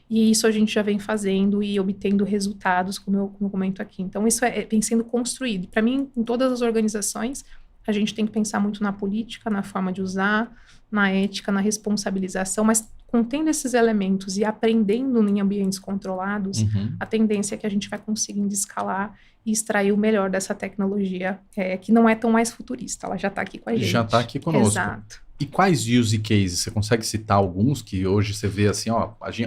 E isso a gente já vem fazendo e obtendo resultados, como eu comento aqui. Então, isso vem sendo construído. Para mim, em todas as organizações, a gente tem que pensar muito na política, na forma de usar, na ética, na responsabilização, mas contendo esses elementos e aprendendo em ambientes controlados, a tendência é que a gente vai conseguindo escalar e extrair o melhor dessa tecnologia, que não é tão mais futurista, ela já está aqui com a gente. Já está aqui conosco. Exato. E quais use cases? Você consegue citar alguns que hoje você vê assim,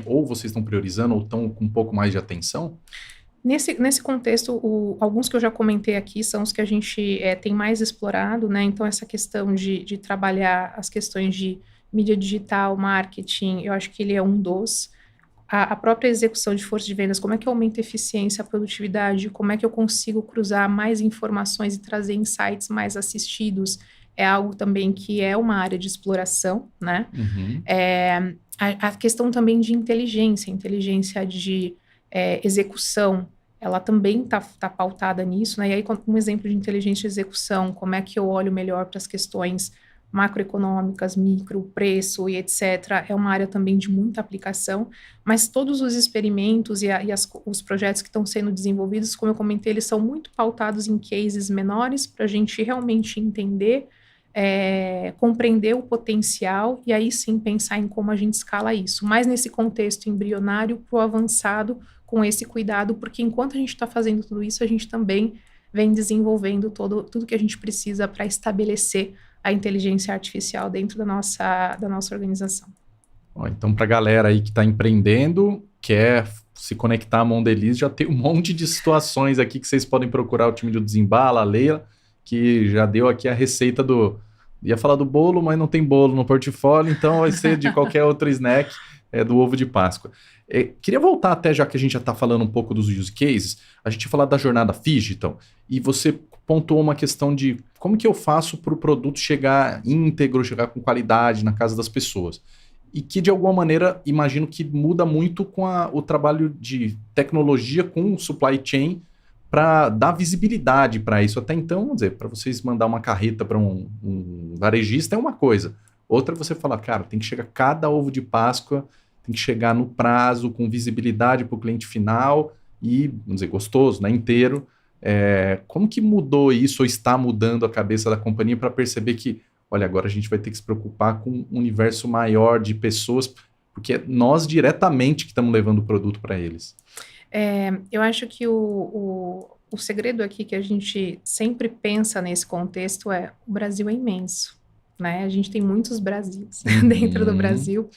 ou vocês estão priorizando ou estão com um pouco mais de atenção? Nesse contexto, alguns que eu já comentei aqui são os que a gente tem mais explorado, né? Então, essa questão de trabalhar as questões de mídia digital, marketing, eu acho que ele é um dos. A própria execução de força de vendas, como é que eu aumento a eficiência, a produtividade, como é que eu consigo cruzar mais informações e trazer insights mais assistidos, é algo também que é uma área de exploração, né? A questão também de inteligência de execução, ela também está pautada nisso, né? E aí, um exemplo de inteligência de execução, como é que eu olho melhor para as questões macroeconômicas, micro, preço e etc., é uma área também de muita aplicação, mas todos os experimentos os projetos que estão sendo desenvolvidos, como eu comentei, eles são muito pautados em cases menores, para a gente realmente entender, compreender o potencial, e aí sim pensar em como a gente escala isso, mas nesse contexto embrionário para o avançado, com esse cuidado, porque enquanto a gente está fazendo tudo isso, a gente também vem desenvolvendo tudo que a gente precisa para estabelecer a inteligência artificial dentro da nossa organização. Então, para a galera aí que está empreendendo, quer se conectar à Mondelez, já tem um monte de situações aqui que vocês podem procurar o time do Desembala, a Leila, que já deu aqui a receita ia falar do bolo, mas não tem bolo no portfólio, então vai ser de qualquer outro snack, do ovo de Páscoa. Queria voltar até, já que a gente já está falando um pouco dos use cases, a gente ia falar da jornada Phygital, e você pontuou uma questão de como que eu faço para o produto chegar íntegro, chegar com qualidade na casa das pessoas. e que, de alguma maneira, imagino que muda muito com o trabalho de tecnologia com o supply chain para dar visibilidade para isso. Até então, vamos dizer, para vocês mandar uma carreta para um varejista é uma coisa. Outra é você falar, cara, tem que chegar cada ovo de Páscoa, tem que chegar no prazo, com visibilidade para o cliente final e, vamos dizer, gostoso, né, inteiro. Como que mudou isso ou está mudando a cabeça da companhia para perceber que, olha, agora a gente vai ter que se preocupar com um universo maior de pessoas, porque é nós diretamente que estamos levando o produto para eles? Eu acho que o segredo aqui que a gente sempre pensa nesse contexto é o Brasil é imenso, né? A gente tem muitos Brasis dentro do Brasil.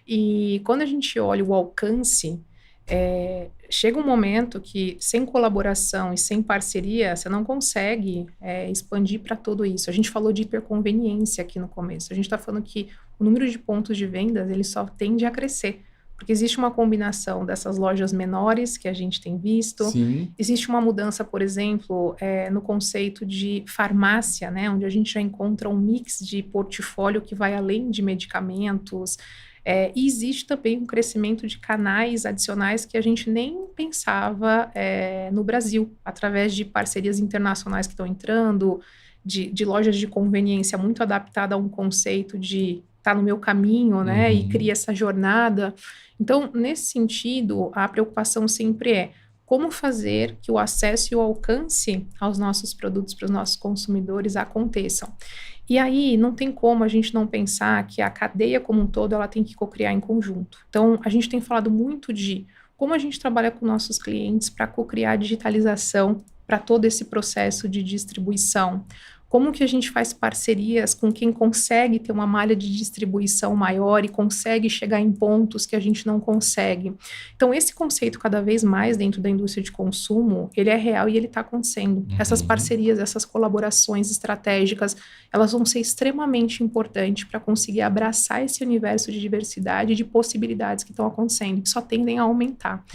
E quando a gente olha o alcance, chega um momento que sem colaboração e sem parceria, você não consegue expandir para tudo isso. A gente falou de hiperconveniência aqui no começo. A gente está falando que o número de pontos de vendas, ele só tende a crescer. Porque existe uma combinação dessas lojas menores que a gente tem visto. Sim. Existe uma mudança, por exemplo, no conceito de farmácia, né? Onde a gente já encontra um mix de portfólio que vai além de medicamentos. E existe também um crescimento de canais adicionais que a gente nem pensava no Brasil, através de parcerias internacionais que estão entrando, de lojas de conveniência muito adaptada a um conceito de tá no meu caminho, né, e cria essa jornada. Então, nesse sentido, a preocupação sempre é como fazer que o acesso e o alcance aos nossos produtos para os nossos consumidores aconteçam. E aí, não tem como a gente não pensar que a cadeia como um todo, ela tem que co-criar em conjunto. Então, a gente tem falado muito de como a gente trabalha com nossos clientes para co-criar a digitalização para todo esse processo de distribuição. Como que a gente faz parcerias com quem consegue ter uma malha de distribuição maior e consegue chegar em pontos que a gente não consegue. Então, esse conceito cada vez mais dentro da indústria de consumo, ele é real e ele está acontecendo. Essas parcerias, essas colaborações estratégicas, elas vão ser extremamente importantes para conseguir abraçar esse universo de diversidade e de possibilidades que estão acontecendo, que só tendem a aumentar.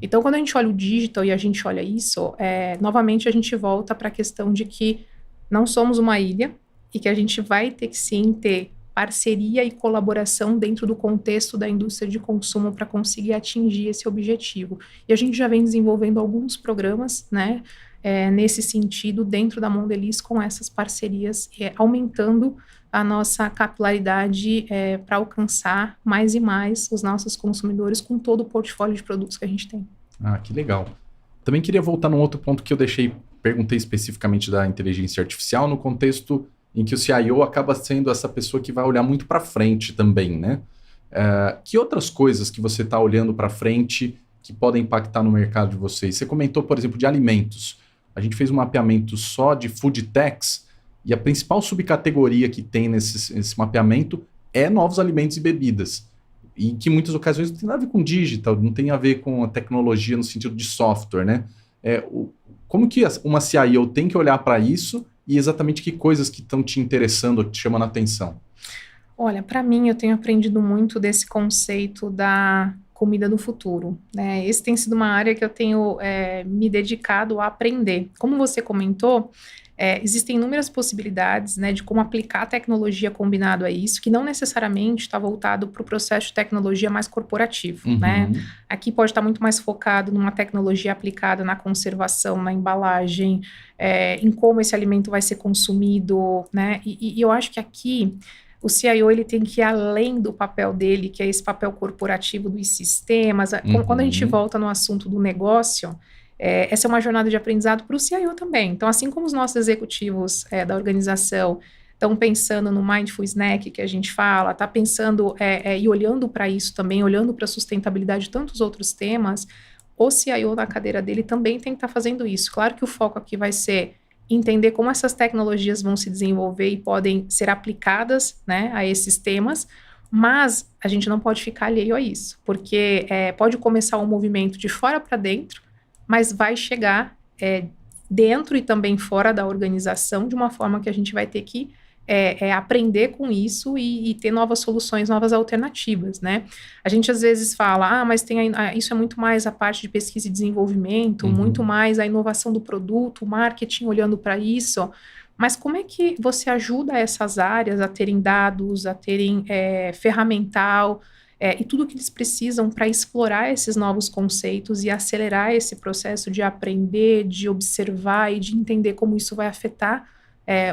Então, quando a gente olha o digital e a gente olha isso, novamente a gente volta para a questão de que não somos uma ilha e que a gente vai ter que sim ter parceria e colaboração dentro do contexto da indústria de consumo para conseguir atingir esse objetivo. E a gente já vem desenvolvendo alguns programas, né, nesse sentido dentro da Mondelez com essas parcerias, aumentando a nossa capilaridade para alcançar mais e mais os nossos consumidores com todo o portfólio de produtos que a gente tem. Ah, que legal. Também queria voltar num outro ponto que eu perguntei especificamente da inteligência artificial no contexto em que o CIO acaba sendo essa pessoa que vai olhar muito para frente também, né? Que outras coisas que você está olhando para frente que podem impactar no mercado de vocês? Você comentou, por exemplo, de alimentos. A gente fez um mapeamento só de food techs e a principal subcategoria que tem nesse mapeamento é novos alimentos e bebidas. E que em muitas ocasiões não tem nada a ver com digital, não tem a ver com a tecnologia no sentido de software, né? Como que uma CIO tem que olhar para isso e exatamente que coisas que estão te interessando, te chamando a atenção? Olha, para mim, eu tenho aprendido muito desse conceito da comida do futuro, né? Esse tem sido uma área que eu tenho me dedicado a aprender. Como você comentou, existem inúmeras possibilidades, né, de como aplicar a tecnologia combinado a isso, que não necessariamente está voltado para o processo de tecnologia mais corporativo, né? Aqui pode estar muito mais focado numa tecnologia aplicada na conservação, na embalagem, em como esse alimento vai ser consumido, né? E eu acho que aqui o CIO ele tem que ir além do papel dele, que é esse papel corporativo dos sistemas. Quando a gente volta no assunto do negócio, essa é uma jornada de aprendizado para o CIO também. Então, assim como os nossos executivos da organização estão pensando no Mindful Snack que a gente fala, está pensando e olhando para isso também, olhando para a sustentabilidade de tantos outros temas, o CIO na cadeira dele também tem que estar fazendo isso. Claro que o foco aqui vai ser entender como essas tecnologias vão se desenvolver e podem ser aplicadas, né, a esses temas, mas a gente não pode ficar alheio a isso, porque pode começar um movimento de fora para dentro, mas vai chegar dentro e também fora da organização de uma forma que a gente vai ter que aprender com isso e ter novas soluções, novas alternativas, né? A gente às vezes fala, mas isso é muito mais a parte de pesquisa e desenvolvimento, muito mais a inovação do produto, o marketing olhando para isso, Mas como é que você ajuda essas áreas a terem dados, a terem ferramental e tudo que eles precisam para explorar esses novos conceitos e acelerar esse processo de aprender, de observar e de entender como isso vai afetar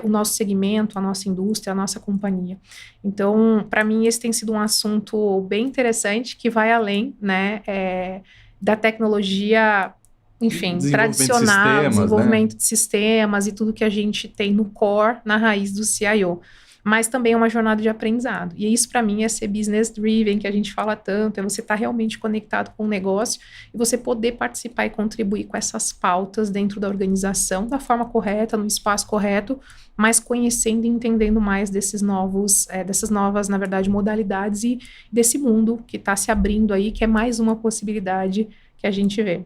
o nosso segmento, a nossa indústria, a nossa companhia. Então, para mim, esse tem sido um assunto bem interessante que vai além, né, da tecnologia, enfim, tradicional, desenvolvimento de sistemas e tudo que a gente tem no core, na raiz do CIO. Mas também é uma jornada de aprendizado. E isso, para mim, é ser business driven, que a gente fala tanto, é você estar realmente conectado com o negócio e você poder participar e contribuir com essas pautas dentro da organização, da forma correta, no espaço correto, mas conhecendo e entendendo mais dessas novas, na verdade, modalidades e desse mundo que está se abrindo aí, que é mais uma possibilidade que a gente vê.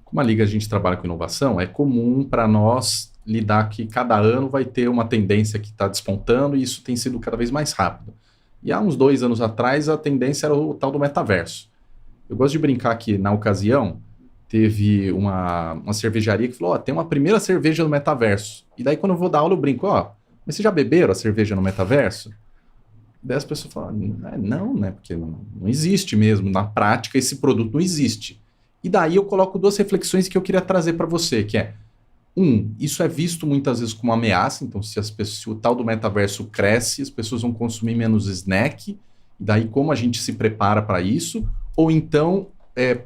Como a Liga a gente trabalha com inovação, é comum para nós lidar que cada ano vai ter uma tendência que está despontando e isso tem sido cada vez mais rápido. E há uns 2 anos atrás a tendência era o tal do metaverso. Eu gosto de brincar que na ocasião teve uma cervejaria que falou, tem uma primeira cerveja no metaverso. E daí quando eu vou dar aula eu brinco, mas vocês já beberam a cerveja no metaverso? Daí as pessoas falam, não, né? Porque não existe mesmo, na prática esse produto não existe. E daí eu coloco 2 reflexões que eu queria trazer para você, que é, isso é visto muitas vezes como ameaça, então se o tal do metaverso cresce, as pessoas vão consumir menos snack, e daí como a gente se prepara para isso, ou então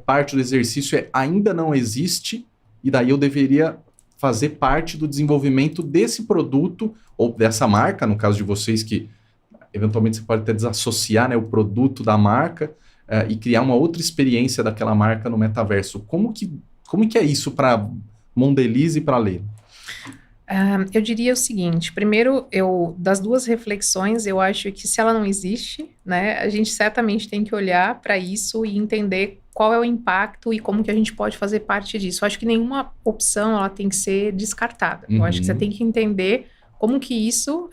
parte do exercício ainda não existe, e daí eu deveria fazer parte do desenvolvimento desse produto, ou dessa marca, no caso de vocês que eventualmente você pode até desassociar, né, o produto da marca, e criar uma outra experiência daquela marca no metaverso. Como que é isso para Mondelez e para Lê? Eu diria o seguinte, primeiro, das 2 reflexões, eu acho que se ela não existe, né, a gente certamente tem que olhar para isso e entender qual é o impacto e como que a gente pode fazer parte disso. Eu acho que nenhuma opção ela tem que ser descartada. Eu acho que você tem que entender como que isso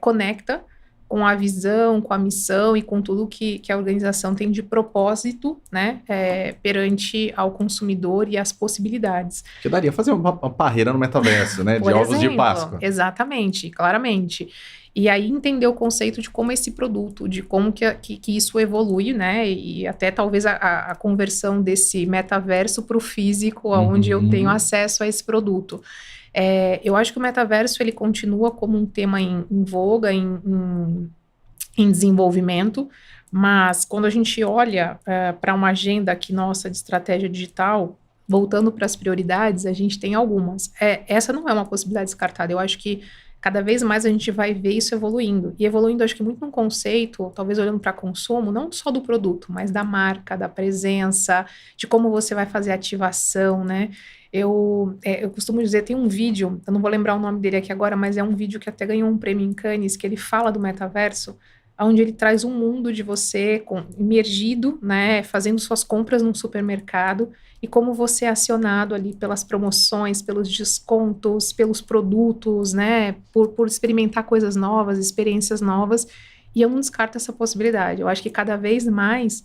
conecta com a visão, com a missão e com tudo que a organização tem de propósito, né, perante ao consumidor e as possibilidades. Que daria fazer uma parreira no metaverso, né, de ovos de Páscoa. Exatamente, claramente. E aí entender o conceito de como esse produto, de como que isso evolui, né, e até talvez a conversão desse metaverso para o físico, onde eu tenho acesso a esse produto. Eu acho que o metaverso ele continua como um tema em voga, em desenvolvimento, mas quando a gente olha para uma agenda aqui nossa de estratégia digital, voltando para as prioridades, a gente tem algumas. Essa não é uma possibilidade descartada. Eu acho que cada vez mais a gente vai ver isso evoluindo. E evoluindo, acho que muito num conceito, talvez olhando para consumo, não só do produto, mas da marca, da presença, de como você vai fazer a ativação, né? Eu costumo dizer, tem um vídeo, eu não vou lembrar o nome dele aqui agora, mas é um vídeo que até ganhou um prêmio em Cannes, que ele fala do metaverso, onde ele traz um mundo de você imergido, né, fazendo suas compras num supermercado, e como você é acionado ali pelas promoções, pelos descontos, pelos produtos, né, por experimentar coisas novas, experiências novas, e eu não descarto essa possibilidade. Eu acho que cada vez mais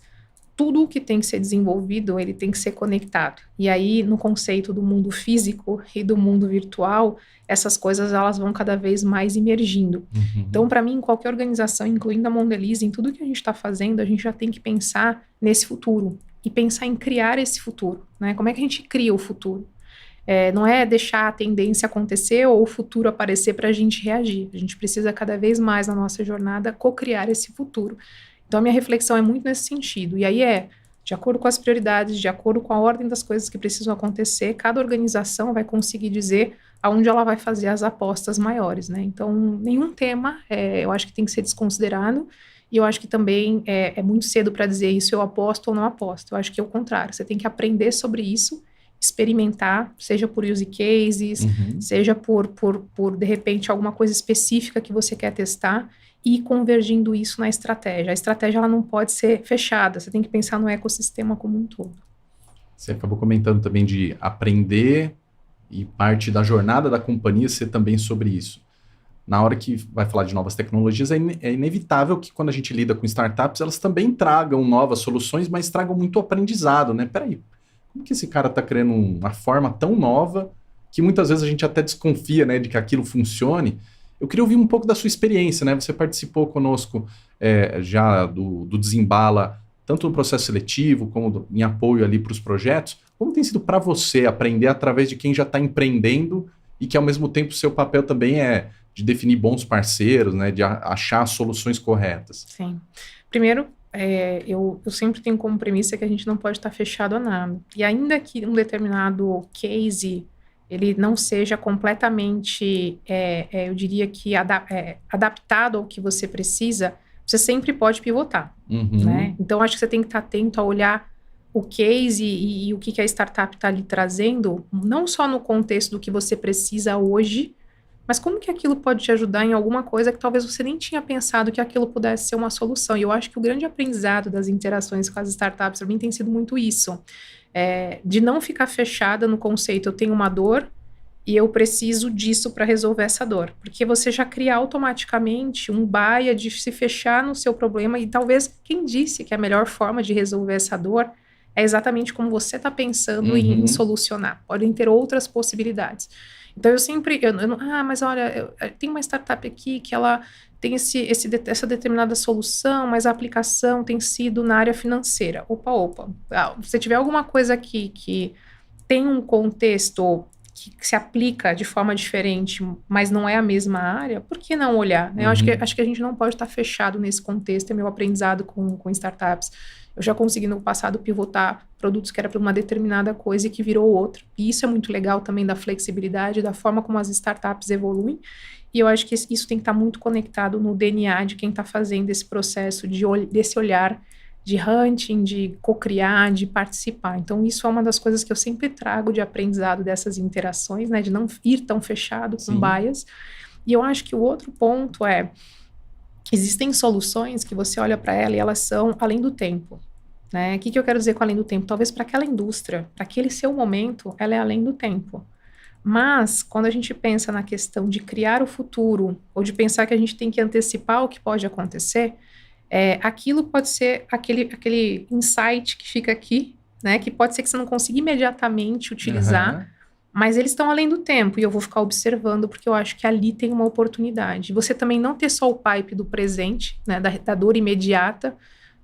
tudo o que tem que ser desenvolvido, ele tem que ser conectado. E aí, no conceito do mundo físico e do mundo virtual, essas coisas elas vão cada vez mais emergindo. Então, para mim, qualquer organização, incluindo a Mondelez, em tudo que a gente está fazendo, a gente já tem que pensar nesse futuro e pensar em criar esse futuro, né? Como é que a gente cria o futuro? Não é deixar a tendência acontecer ou o futuro aparecer para a gente reagir. A gente precisa cada vez mais na nossa jornada co-criar esse futuro. Então, a minha reflexão é muito nesse sentido. E aí de acordo com as prioridades, de acordo com a ordem das coisas que precisam acontecer, cada organização vai conseguir dizer aonde ela vai fazer as apostas maiores, né? Então, nenhum tema, eu acho que tem que ser desconsiderado. E eu acho que também é muito cedo para dizer isso, eu aposto ou não aposto. Eu acho que é o contrário. Você tem que aprender sobre isso, experimentar, seja por use cases, seja por, de repente, alguma coisa específica que você quer testar, e convergindo isso na estratégia. A estratégia ela não pode ser fechada, você tem que pensar no ecossistema como um todo. Você acabou comentando também de aprender e parte da jornada da companhia ser também sobre isso. Na hora que vai falar de novas tecnologias, é inevitável que quando a gente lida com startups, elas também tragam novas soluções, mas tragam muito aprendizado, né? Peraí, como que esse cara está criando uma forma tão nova que muitas vezes a gente até desconfia, né, de que aquilo funcione. Eu queria ouvir um pouco da sua experiência, né? Você participou conosco já do Desembala, tanto no processo seletivo como em apoio ali para os projetos. Como tem sido para você aprender através de quem já está empreendendo e que ao mesmo tempo seu papel também é de definir bons parceiros, né? De achar as soluções corretas? Sim. Primeiro, eu sempre tenho como premissa que a gente não pode estar fechado a nada. E ainda que um determinado case ele não seja completamente, eu diria que adaptado ao que você precisa, você sempre pode pivotar, né? Então, acho que você tem que estar atento a olhar o case e o que a startup está ali trazendo, não só no contexto do que você precisa hoje, mas como que aquilo pode te ajudar em alguma coisa que talvez você nem tinha pensado que aquilo pudesse ser uma solução. E eu acho que o grande aprendizado das interações com as startups, para mim, tem sido muito isso. De não ficar fechada no conceito, eu tenho uma dor e eu preciso disso para resolver essa dor. Porque você já cria automaticamente um baia de se fechar no seu problema e talvez quem disse que a melhor forma de resolver essa dor é exatamente como você está pensando em solucionar. Podem ter outras possibilidades. Então, eu sempre... mas olha, tem uma startup aqui que ela tem essa determinada solução, mas a aplicação tem sido na área financeira. Opa. Se tiver alguma coisa aqui que tem um contexto que se aplica de forma diferente, mas não é a mesma área, por que não olhar? Né? Eu acho que a gente não pode estar fechado nesse contexto. É meu aprendizado com startups. Eu já consegui no passado pivotar produtos que era para uma determinada coisa e que virou outra. E isso é muito legal também da flexibilidade, da forma como as startups evoluem. E eu acho que isso tem que estar muito conectado no DNA de quem está fazendo esse processo, desse olhar de hunting, de co-criar, de participar. Então, isso é uma das coisas que eu sempre trago de aprendizado dessas interações, né? De não ir tão fechado com bias. E eu acho que o outro ponto existem soluções que você olha para ela e elas são além do tempo. Né? O que eu quero dizer com além do tempo? Talvez para aquela indústria, para aquele seu momento, ela é além do tempo. Mas, quando a gente pensa na questão de criar o futuro, ou de pensar que a gente tem que antecipar o que pode acontecer, aquilo pode ser aquele insight que fica aqui, né? Que pode ser que você não consiga imediatamente utilizar, mas eles estão além do tempo, e eu vou ficar observando, porque eu acho que ali tem uma oportunidade. Você também não ter só o pipe do presente, né? Da dor imediata,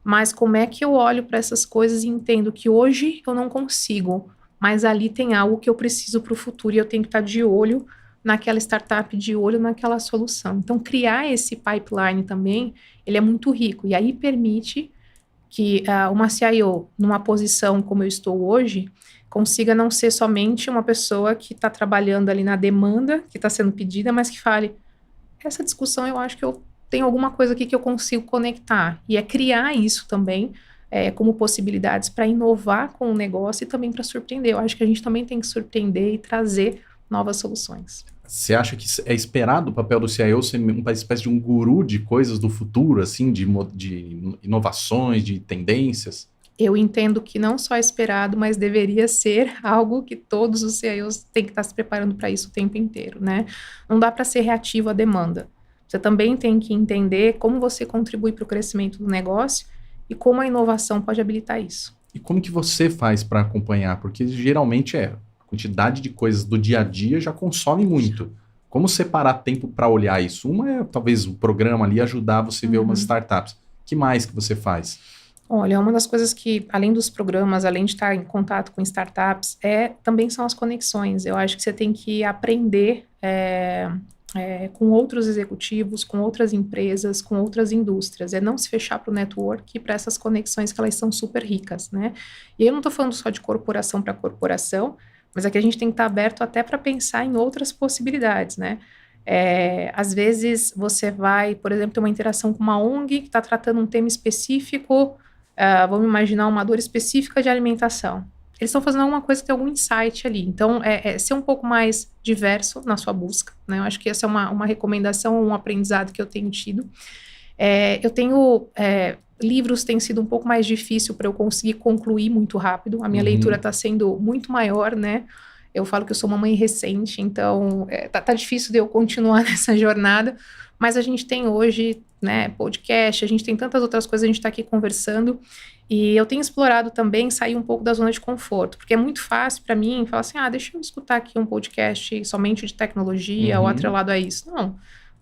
mas como é que eu olho para essas coisas e entendo que hoje eu não consigo, mas ali tem algo que eu preciso para o futuro e eu tenho que estar de olho naquela startup, de olho naquela solução. Então, criar esse pipeline também, ele é muito rico. E aí permite que uma CIO, numa posição como eu estou hoje, consiga não ser somente uma pessoa que está trabalhando ali na demanda que está sendo pedida, mas que fale, essa discussão eu acho que eu tem alguma coisa aqui que eu consigo conectar. E criar isso também como possibilidades para inovar com o negócio e também para surpreender. Eu acho que a gente também tem que surpreender e trazer novas soluções. Você acha que é esperado o papel do CIO ser uma espécie de um guru de coisas do futuro, assim, de inovações, de tendências? Eu entendo que não só é esperado, mas deveria ser algo que todos os CIOs têm que estar se preparando para isso o tempo inteiro, né? Não dá para ser reativo à demanda. Você também tem que entender como você contribui para o crescimento do negócio e como a inovação pode habilitar isso. E como que você faz para acompanhar? Porque geralmente a quantidade de coisas do dia a dia já consome muito. Como separar tempo para olhar isso? Uma é talvez o programa ali ajudar você a ver umas startups. O que mais que você faz? Olha, uma das coisas que, além dos programas, além de estar em contato com startups, também são as conexões. Eu acho que você tem que aprender com outros executivos, com outras empresas, com outras indústrias. Não se fechar para o network e para essas conexões que elas são super ricas, né? E eu não estou falando só de corporação para corporação, mas aqui a gente tem que estar aberto até para pensar em outras possibilidades, né? Às vezes você vai, por exemplo, ter uma interação com uma ONG que está tratando um tema específico, vamos imaginar uma dor específica de alimentação. Eles estão fazendo alguma coisa que tem algum insight ali. Então, ser um pouco mais diverso na sua busca, né? Eu acho que essa é uma recomendação, um aprendizado que eu tenho tido. Livros têm sido um pouco mais difícil para eu conseguir concluir muito rápido. A minha leitura está sendo muito maior, né? Eu falo que eu sou uma mãe recente, então tá difícil de eu continuar nessa jornada, mas a gente tem hoje, né, podcast, a gente tem tantas outras coisas, a gente está aqui conversando, e eu tenho explorado também sair um pouco da zona de conforto, porque é muito fácil para mim falar assim, deixa eu escutar aqui um podcast somente de tecnologia ou atrelado a isso. Não,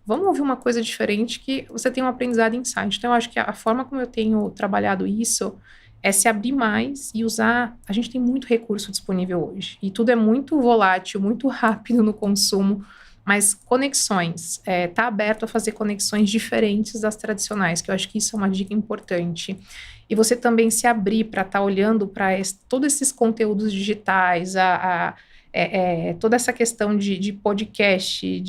vamos ouvir uma coisa diferente que você tem um aprendizado insight. Então, eu acho que a forma como eu tenho trabalhado isso é se abrir mais e usar. A gente tem muito recurso disponível hoje. E tudo é muito volátil, muito rápido no consumo. Mas conexões, tá aberto a fazer conexões diferentes das tradicionais, que eu acho que isso é uma dica importante. E você também se abrir para estar olhando para todos esses conteúdos digitais, toda essa questão de podcast,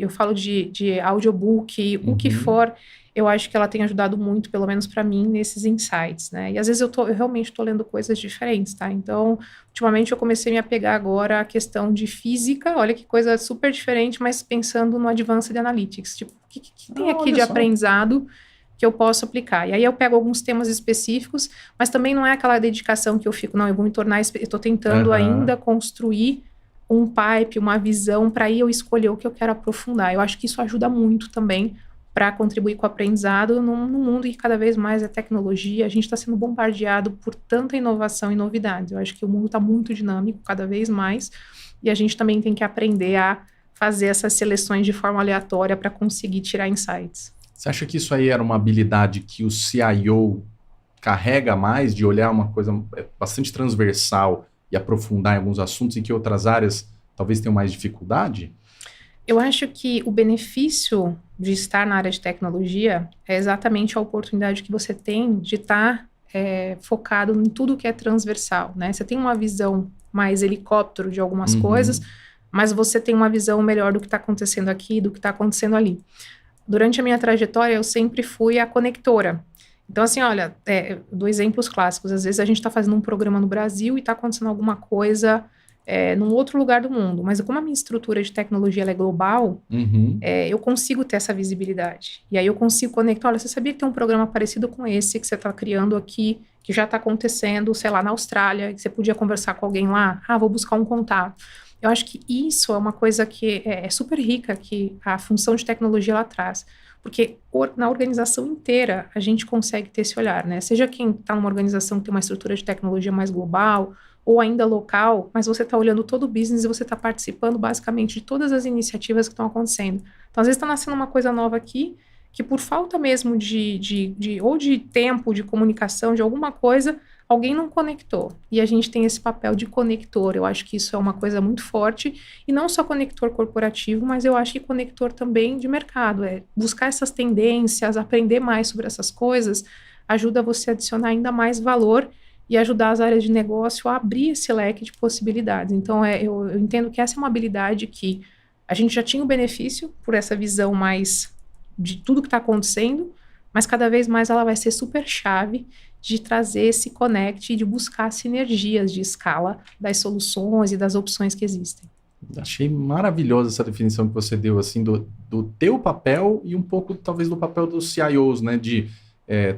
eu falo de audiobook, o que for, eu acho que ela tem ajudado muito, pelo menos para mim, nesses insights, né? E às vezes eu realmente estou lendo coisas diferentes, tá? Então, ultimamente eu comecei a me apegar agora à questão de física, olha que coisa super diferente, mas pensando no Advanced Analytics, tipo, o que tem aqui de aprendizado que eu posso aplicar? E aí eu pego alguns temas específicos, mas também não é aquela dedicação que eu fico, não, eu vou me tornar, eu estou tentando ainda construir um pipe, uma visão, para aí eu escolher o que eu quero aprofundar. Eu acho que isso ajuda muito também para contribuir com o aprendizado num mundo que cada vez mais é tecnologia. A gente está sendo bombardeado por tanta inovação e novidades. Eu acho que o mundo está muito dinâmico cada vez mais e a gente também tem que aprender a fazer essas seleções de forma aleatória para conseguir tirar insights. Você acha que isso aí era uma habilidade que o CIO carrega mais, de olhar uma coisa bastante transversal e aprofundar em alguns assuntos, e que outras áreas talvez tenham mais dificuldade? Eu acho que o benefício de estar na área de tecnologia é exatamente a oportunidade que você tem de estar focado em tudo que é transversal, né? Você tem uma visão mais helicóptero de algumas coisas, mas você tem uma visão melhor do que está acontecendo aqui, do que está acontecendo ali. Durante a minha trajetória, eu sempre fui a conectora. Então, assim, olha, dou exemplos clássicos. Às vezes a gente está fazendo um programa no Brasil e está acontecendo alguma coisa num outro lugar do mundo. Mas como a minha estrutura de tecnologia ela é global, eu consigo ter essa visibilidade. E aí eu consigo conectar. Olha, você sabia que tem um programa parecido com esse que você está criando aqui, que já está acontecendo, sei lá, na Austrália, que você podia conversar com alguém lá? Vou buscar um contato. Eu acho que isso é uma coisa que é super rica, que a função de tecnologia ela traz. Porque na organização inteira a gente consegue ter esse olhar, né? Seja quem está numa organização que tem uma estrutura de tecnologia mais global ou ainda local, mas você está olhando todo o business e você está participando basicamente de todas as iniciativas que estão acontecendo. Então, às vezes está nascendo uma coisa nova aqui, que por falta mesmo ou de tempo, de comunicação, de alguma coisa, alguém não conectou. E a gente tem esse papel de conector. Eu acho que isso é uma coisa muito forte. E não só conector corporativo, mas eu acho que conector também de mercado. Buscar essas tendências, aprender mais sobre essas coisas, ajuda você a adicionar ainda mais valor e ajudar as áreas de negócio a abrir esse leque de possibilidades. Então, eu entendo que essa é uma habilidade que a gente já tinha o benefício por essa visão mais de tudo que está acontecendo, mas cada vez mais ela vai ser super chave de trazer esse connect e de buscar sinergias de escala das soluções e das opções que existem. Achei maravilhosa essa definição que você deu, assim, do teu papel e um pouco, talvez, do papel dos CIOs, né,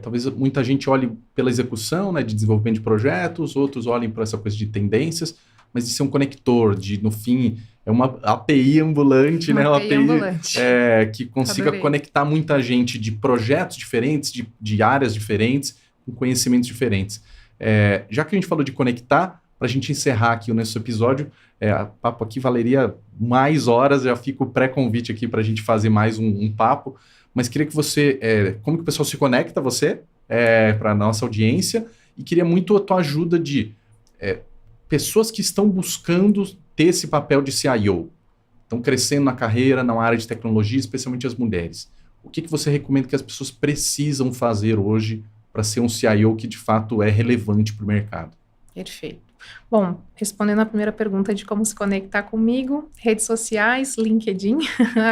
talvez muita gente olhe pela execução, né, de desenvolvimento de projetos, outros olhem para essa coisa de tendências, mas de ser um conector, no fim, é uma API ambulante, né? Uma API ambulante. Que consiga conectar muita gente de projetos diferentes, de áreas diferentes, com conhecimentos diferentes. Já que a gente falou de conectar, para a gente encerrar aqui o nosso episódio, o papo aqui valeria mais horas, já fica o pré-convite aqui para a gente fazer mais um papo, mas queria que você, como que o pessoal se conecta a você, para a nossa audiência, e queria muito a tua ajuda de pessoas que estão buscando ter esse papel de CIO, estão crescendo na carreira, na área de tecnologia, especialmente as mulheres. O que você recomenda que as pessoas precisam fazer hoje para ser um CIO que de fato é relevante para o mercado? Perfeito. Bom, respondendo a primeira pergunta de como se conectar comigo, redes sociais, LinkedIn,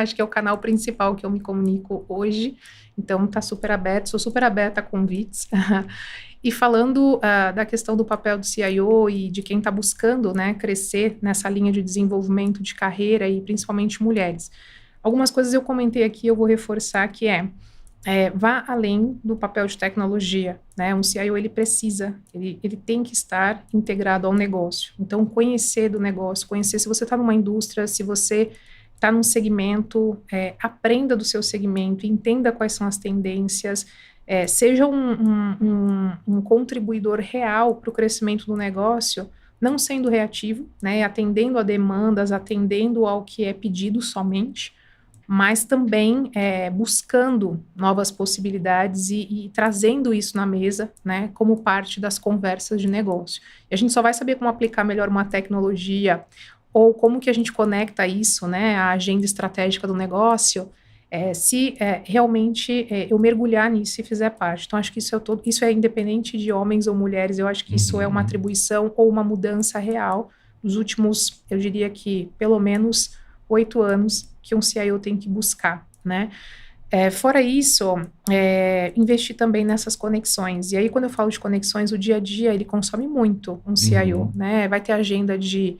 acho que é o canal principal que eu me comunico hoje, então está super aberto, sou super aberta a convites. E falando da questão do papel do CIO e de quem está buscando, né, crescer nessa linha de desenvolvimento de carreira e principalmente mulheres. Algumas coisas eu comentei aqui, eu vou reforçar, que vá além do papel de tecnologia, né? Um CIO, ele tem que estar integrado ao negócio. Então, conhecer do negócio, conhecer se você está numa indústria, se você está num segmento, aprenda do seu segmento, entenda quais são as tendências, seja um contribuidor real para o crescimento do negócio, não sendo reativo, né? Atendendo a demandas, atendendo ao que é pedido somente, mas também buscando novas possibilidades e trazendo isso na mesa, né, como parte das conversas de negócio. E a gente só vai saber como aplicar melhor uma tecnologia ou como que a gente conecta isso, né, à agenda estratégica do negócio, se realmente eu mergulhar nisso e fizer parte. Então, acho que isso é independente de homens ou mulheres, eu acho que isso é uma atribuição ou uma mudança real nos últimos, eu diria que, pelo menos 8 anos, que um CIO tem que buscar, né? Fora isso, investir também nessas conexões. E aí, quando eu falo de conexões, o dia a dia, ele consome muito um CIO, né? Vai ter agenda de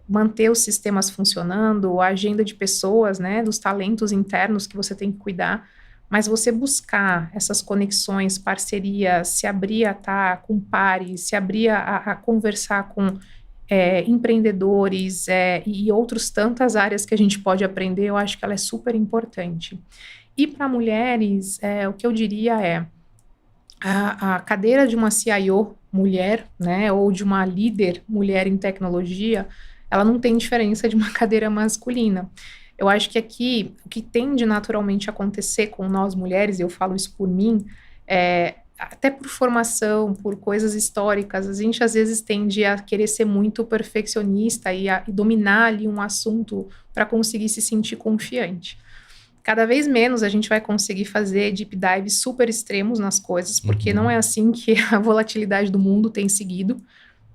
manter os sistemas funcionando, a agenda de pessoas, né? Dos talentos internos que você tem que cuidar. Mas você buscar essas conexões, parcerias, se abrir a estar com pares, se abrir a conversar com empreendedores e outras tantas áreas que a gente pode aprender, eu acho que ela é super importante. E para mulheres, o que eu diria a cadeira de uma CIO mulher, né, ou de uma líder mulher em tecnologia, ela não tem diferença de uma cadeira masculina. Eu acho que aqui, o que tende naturalmente a acontecer com nós mulheres, eu falo isso por mim, até por formação, por coisas históricas, a gente às vezes tende a querer ser muito perfeccionista e dominar ali um assunto para conseguir se sentir confiante. Cada vez menos a gente vai conseguir fazer deep dives super extremos nas coisas, porque não é assim que a volatilidade do mundo tem seguido,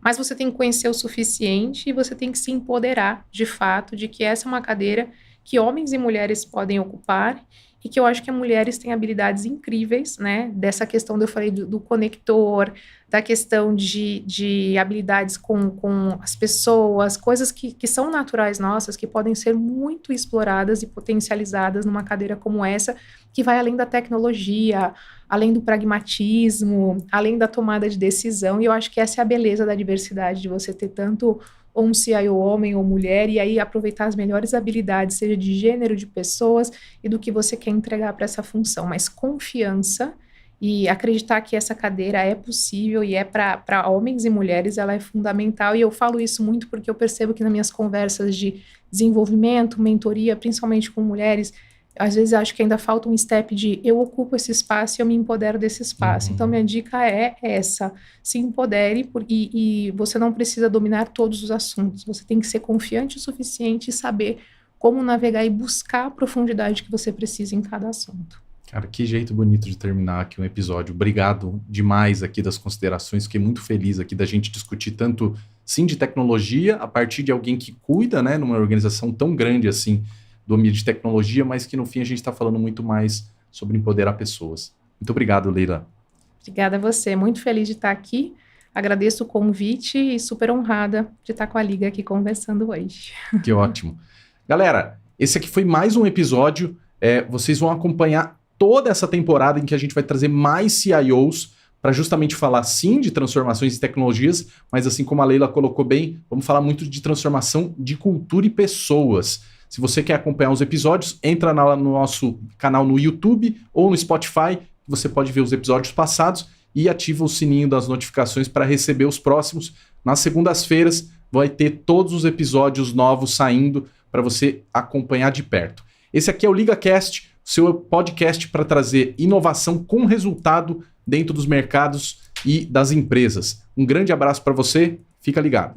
mas você tem que conhecer o suficiente e você tem que se empoderar, de fato, de que essa é uma cadeira que homens e mulheres podem ocupar e que eu acho que as mulheres têm habilidades incríveis, né, dessa questão eu falei do conector, da questão de habilidades com as pessoas, coisas que são naturais nossas, que podem ser muito exploradas e potencializadas numa cadeira como essa, que vai além da tecnologia, além do pragmatismo, além da tomada de decisão, e eu acho que essa é a beleza da diversidade, de você ter tanto ou um CIO homem ou mulher, e aí aproveitar as melhores habilidades, seja de gênero, de pessoas, e do que você quer entregar para essa função. Mas confiança e acreditar que essa cadeira é possível e para homens e mulheres, ela é fundamental. E eu falo isso muito porque eu percebo que nas minhas conversas de desenvolvimento, mentoria, principalmente com mulheres, às vezes acho que ainda falta um step de eu ocupo esse espaço e eu me empodero desse espaço. Então, minha dica é essa, se empodere e você não precisa dominar todos os assuntos, você tem que ser confiante o suficiente e saber como navegar e buscar a profundidade que você precisa em cada assunto. Cara, que jeito bonito de terminar aqui um episódio. Obrigado demais aqui das considerações, fiquei muito feliz aqui da gente discutir tanto, sim, de tecnologia, a partir de alguém que cuida, né, numa organização tão grande assim, do ambiente de tecnologia, mas que no fim a gente está falando muito mais sobre empoderar pessoas. Muito obrigado, Leila. Obrigada a você, muito feliz de estar aqui, agradeço o convite e super honrada de estar com a Liga aqui conversando hoje. Que ótimo. Galera, esse aqui foi mais um episódio, vocês vão acompanhar toda essa temporada em que a gente vai trazer mais CIOs para justamente falar, sim, de transformações e tecnologias, mas assim como a Leila colocou bem, vamos falar muito de transformação de cultura e pessoas. Se você quer acompanhar os episódios, entra no nosso canal no YouTube ou no Spotify, você pode ver os episódios passados e ativa o sininho das notificações para receber os próximos. Nas segundas-feiras vai ter todos os episódios novos saindo para você acompanhar de perto. Esse aqui é o LigaCast, seu podcast para trazer inovação com resultado dentro dos mercados e das empresas. Um grande abraço para você, fica ligado.